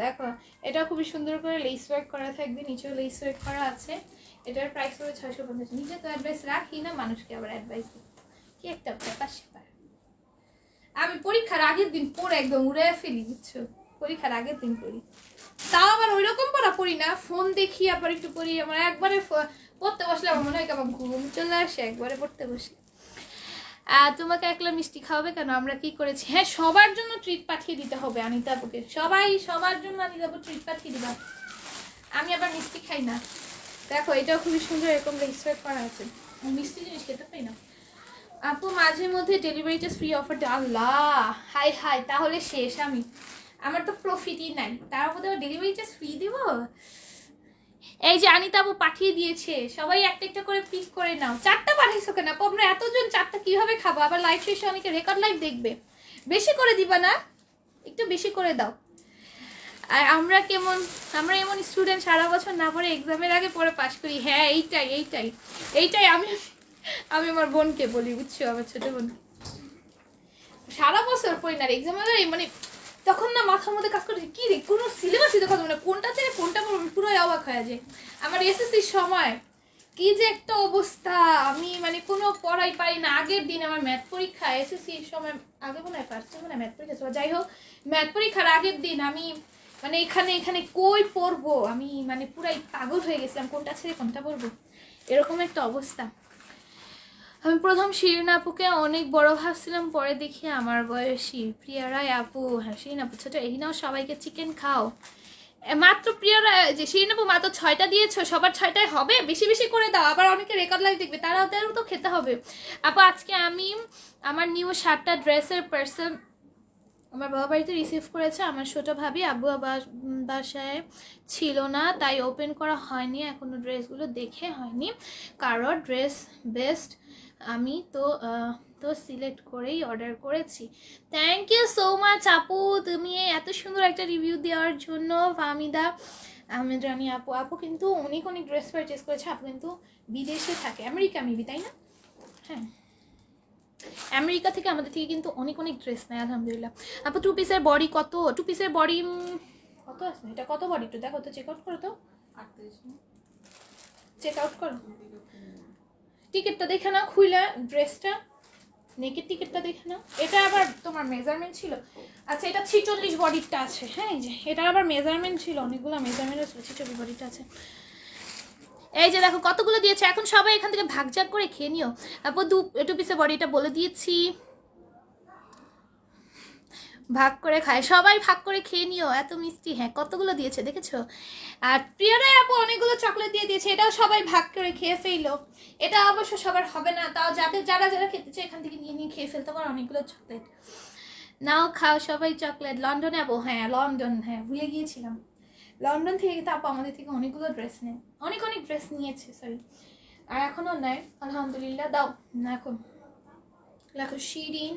দেখো এটা খুবই সুন্দর করে লেস ওয়ার্ক করা থাকবে, নিচেও লেস ওয়ার্ক করা আছে। এটার প্রাইস হবে 650। নিজে তো অ্যাডভাইস রাখি না, মানুষকে আবার অ্যাডভাইস দিই, কি একটা ব্যাপার স্যাপার। আমি পরীক্ষার আগের দিন পড়ে একদম উড়ে ফেলি, বুঝছো? পরীক্ষার আগের দিন পড়ি, তাও আবার ওই রকম পড়ি না, ফোন দেখি আবার একটু পড়ি। আমার একবারে পড়তে বসলে আমার মনে হয় আমার ঘুম চলে আসে একবারে পড়তে বসলে। তোমাকে একলা মিষ্টি খাওয়াবে কেন? আমরা কি করেছি? হ্যাঁ সবার জন্য ট্রিট পাঠিয়ে দিতে হবে আনিতাপুকে, সবার জন্য আনিতাপু ট্রিট পাঠিয়ে দিবা। আমি আবার মিষ্টি খাই না। দেখো এটাও খুবই সুন্দর, এরকম রেজিস্টার করা আছে। মিষ্টি জিনিস খেতে পাই না আপু, মাঝে মধ্যে ডেলিভারি চার্জ ফ্রি অফার। আল্লাহ হাই তাহলে শেষ, আমার তো প্রফিটই নাই, তার মধ্যে আবার ডেলিভারি চার্জ ফ্রি দিব? এই যে আনিতা আপু পাঠিয়ে দিয়েছে, সবাই একটা একটা করে পিক করে নাও। 4টা পাঠাইছো কেন আপু? আমরা এতজন 4টা কিভাবে খাবো? আবার লাইভ শেষে অনেকে রেকর্ড লাইভ দেখবে, বেশি করে দিবা না? একটু বেশি করে দাও। আর আমরা এমন স্টুডেন্ট সারা বছর না পড়ে এক্সামের আগে পড়ে পাশ করি। হ্যাঁ এইটাই আমি আমার বোনকে বলি, বুঝছো? আমার ছোট বোন সারা বছর পড়ি না, এক্সামের মানে তখন না মাথার মধ্যে কাজ করে, কি রে কোনো সিলেবাসই দেখা যাবে না, কোনটা ছেড়ে কোনটা পড়বো, পুরোই অবাক হয়ে যায়। আমার এসএসসির সময় কি যে একটা অবস্থা, আমি মানে কোনো পড়াই পারি না। আগের দিন আমার ম্যাথ পরীক্ষা, এসএসসির সময় আগে মনে হয় ফার্স্ট মনে হয় ম্যাথ পরীক্ষা ছিল, যাই হোক ম্যাথ পরীক্ষার আগের দিন আমি মানে এখানে কই পড়বো, আমি মানে পুরাই পাগল হয়ে গেছিলাম, কোনটা ছেড়ে কোনটা পড়বো, এরকম একটা অবস্থা। আমি প্রথম শিরিন আপুকে অনেক বড় ভাবছিলাম, পরে দেখি আমার বয়সী। প্রিয়া রায় আপু, হ্যাঁ শিরিন আপু ছোট, এই নাও সবাইকে চিকেন খাও। মাত্র প্রিয়া রায় যে শিরিন আপু মাত্র 6টা দিয়েছো, সবার 6টায় হবে? বেশি বেশি করে দাও, আবার অনেকে রেকর্ড লাইভ দেখবে, তারাও তো খেতে হবে। আপু আজকে আমি আমার নিউ 7টা ড্রেসের পার্সেল আমার বাবা বাড়িতে রিসিভ করেছে আমার ছোটো ভাবি, আব্বু বাসায় ছিল না তাই ওপেন করা হয়নি এখনো, ড্রেসগুলো দেখে হয়নি, কারো ড্রেস বেস্ট আমি তো সিলেক্ট করেই অর্ডার করেছি। থ্যাংক ইউ সো মাচ আপু, তুমি এত সুন্দর একটা রিভিউ দেওয়ার জন্য। ফাহমিদা আহমেদ রানী আপু কিন্তু অনেক ড্রেস পারচেস করেছে। আপু কিন্তু বিদেশে থাকে, আমেরিকা মেবি, তাই না? হ্যাঁ আমেরিকা থেকে আমাদের থেকে কিন্তু অনেক ড্রেস নেয় আলহামদুলিল্লাহ। আপু 2 পিসের বডি কত? 2 পিসের বডি কত আছে? এটা কত বডি একটু দেখো তো, চেক আউট করো তো, 38 চেক আউট করো, টিকিটটা দেখে নাও, খুইলা ড্রেসটা নেকের টিকিটটা দেখে নাও। এটা আবার তোমার মেজারমেন্ট ছিল, আচ্ছা এটা 46 বডিটা আছে। হ্যাঁ এই যে এটা আবার মেজারমেন্ট ছিল, অনেকগুলো মেজারমেন্ট আছে, 46 বডিটা আছে। এই যে দেখো কতগুলো দিয়েছে, এখন সবাই এখান থেকে ভাগজাগ করে খেয়ে নিও। তারপর 2 পিসের বডিটা বলে দিয়েছি, ভাগ করে খায় সবাই, ভাগ করে খেয়ে নিও, এত মিষ্টি। হ্যাঁ কতগুলো দিয়েছে দেখেছো? আর প্রিয়ারাই আপু অনেকগুলো চকলেট দিয়ে দিয়েছে, এটাও সবাই ভাগ করে খেয়ে ফেললো। এটা অবশ্য সবার হবে না, তাও যারা খেতে চায় এখান থেকে নিয়ে খেয়ে ফেলতে পারো অনেকগুলো চকলেট। নাও খাও সবাই চকলেট। লন্ডনে আপু, হ্যাঁ লন্ডন, হ্যাঁ ভুলে গিয়েছিলাম, লন্ডন থেকে কিন্তু আপু আমাদের থেকে অনেকগুলো ড্রেস নেয়, অনেক ড্রেস নিয়েছে সরি, আর এখনও নেয় আলহামদুলিল্লাহ। দাও এখন লেখো শিরিন,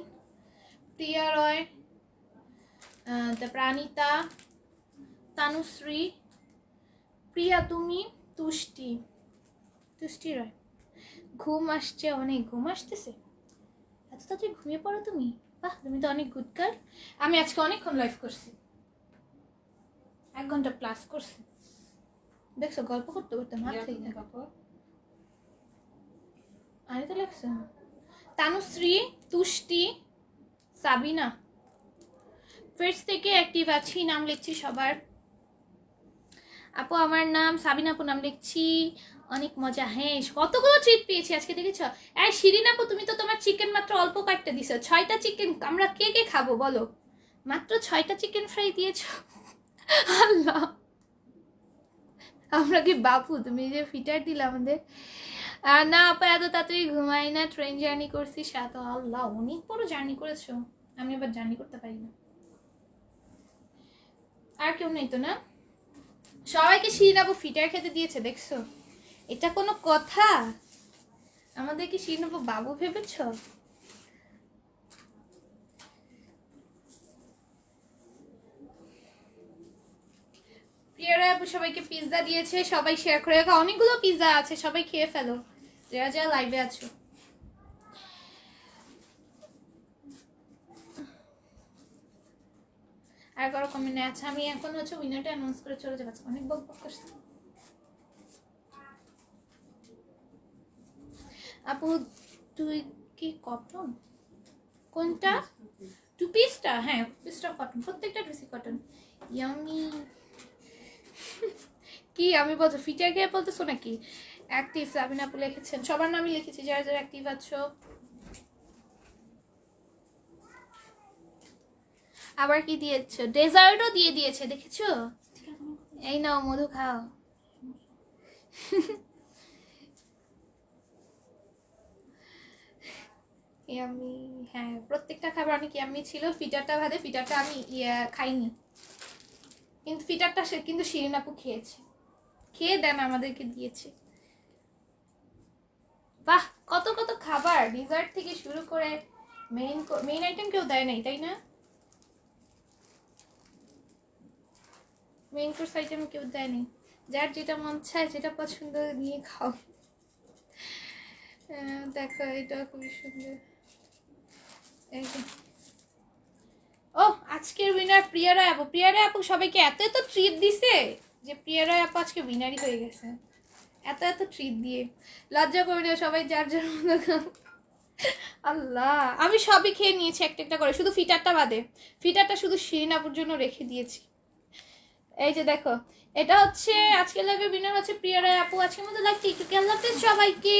প্রিয়া রয়, প্রাণিতা, তানুশ্রী, প্রিয়া তুমি, তুষ্টি রয়, ঘুম আসছে অনেক, ঘুম আসতেছে, এত তাড়াতাড়ি ঘুমিয়ে পড়ো তুমি? বাহ, তুমি তো অনেক গুড গার্ল। আমি আজকে অনেকক্ষণ লাইভ করছি, 1 ঘন্টা প্লাস করছি। দেখছো গল্প করতে করতে মাথায় আরে তো লাগছে। তানুশ্রী, তুষ্টি, সাবিনা ফার্স্ট থেকে অ্যাক্টিভ আছি, নাম লিখছি সবার। আপু আমার নাম সাবিনা, আপু নাম লিখছি। অনেক মজা, হ্যাঁ কতগুলো ট্রিট পেয়েছি আজকে, দেখেছ? এই শিরিন আপু, তুমি তো তোমার চিকেন মাত্র অল্প কাটতে দিছো, 6টা চিকেন আমরা কে কে খাবো বলো? মাত্র 6টা চিকেন ফ্রাই দিয়েছ। আল্লাহ, আমরা কি বাপু? তুমি যে ফিটার দিলে আমাদের। আর না আপা, এত তাড়াতাড়ি ঘুমাই না, ট্রেন জার্নি করছি সাথে। আল্লাহ, অনেক বড় জার্নি করেছো, আমি আবার জার্নি করতে পারি না। আর কেউ নেই তো না? সবাইকে শিরিন আপু ফিটার খেতে দিয়েছে, দেখছো? এটা কোনো কথা? আমাদের কি শিরিন আপু বাবু ভেবেছ? প্রিয়ারা আপু সবাইকে পিৎজা দিয়েছে, সবাই শেয়ার করে রাখা, অনেকগুলো পিৎজা আছে, সবাই খেয়ে ফেলো যারা যারা লাইভে আছো। আর কারো কমেন্টে আছে, আমি এখন হচ্ছে উইনারটা অ্যানাউন্স করে চলে যাবো, অনেক বক বক করছি। আপু তুই কি কটন? কোনটা? 2 পিসটা? হ্যাঁ, পিসটা কটন, প্রত্যেকটা ড্রেসই কটন। ইয়ামি। কি আমি বলছো ফিটার খেয়ে বলতেছো নাকি? অ্যাক্টিভ সাবিনা আপু লিখেছেন, সবার নামই লিখেছি যারা যারা অ্যাক্টিভ আছো। আবার কি দিয়েছো? ডেজার্টও দিয়ে দিয়েছে, দেখেছো? এই নাও মধু খাও। ইয়ামি, হ্যাঁ প্রত্যেকটা খাবার অনেক ইয়ামি ছিল। ফিটারটা বাদে, ফিটারটা আমি খাইনি, কিন্তু ফিটারটা সে কিন্তু শিরিন আপু খেয়েছে, খেয়ে দেন আমাদেরকে দিয়েছে। বাহ, কত কত খাবার, ডিজার্ট থেকে শুরু করে মেইন আইটেম কেউ দেয় নাই, তাই না? মেইন কোর্স আইটেম কেউ দেয়নি, যার যেটা মন চায় যেটা পছন্দ নিয়ে খাও। দেখো এটা খুবই সুন্দর। এই যে, ও আজকের উইনার প্রিয়ারা আপু। প্রিয়ারা আপু সবাইকে এত এত ট্রিট দিছে যে প্রিয়ারা আপু আজকে উইনারই হয়ে গেছে, এত এত ট্রিট দিয়ে। লজ্জা করি না, সবাই যার যার মতো খাও। আল্লাহ, আমি সবই খেয়ে নিয়েছি একটা একটা করে, শুধু ফিটারটা বাদে। ফিটারটা শুধু শিরিন আপুর জন্য রেখে দিয়েছি। এই যে দেখো, এটা হচ্ছে আজকে লাইভে উইনার হচ্ছে প্রিয়ারা আপু। আজকের মতো লাইভটি একটু কেমন লাগছে সবাইকে?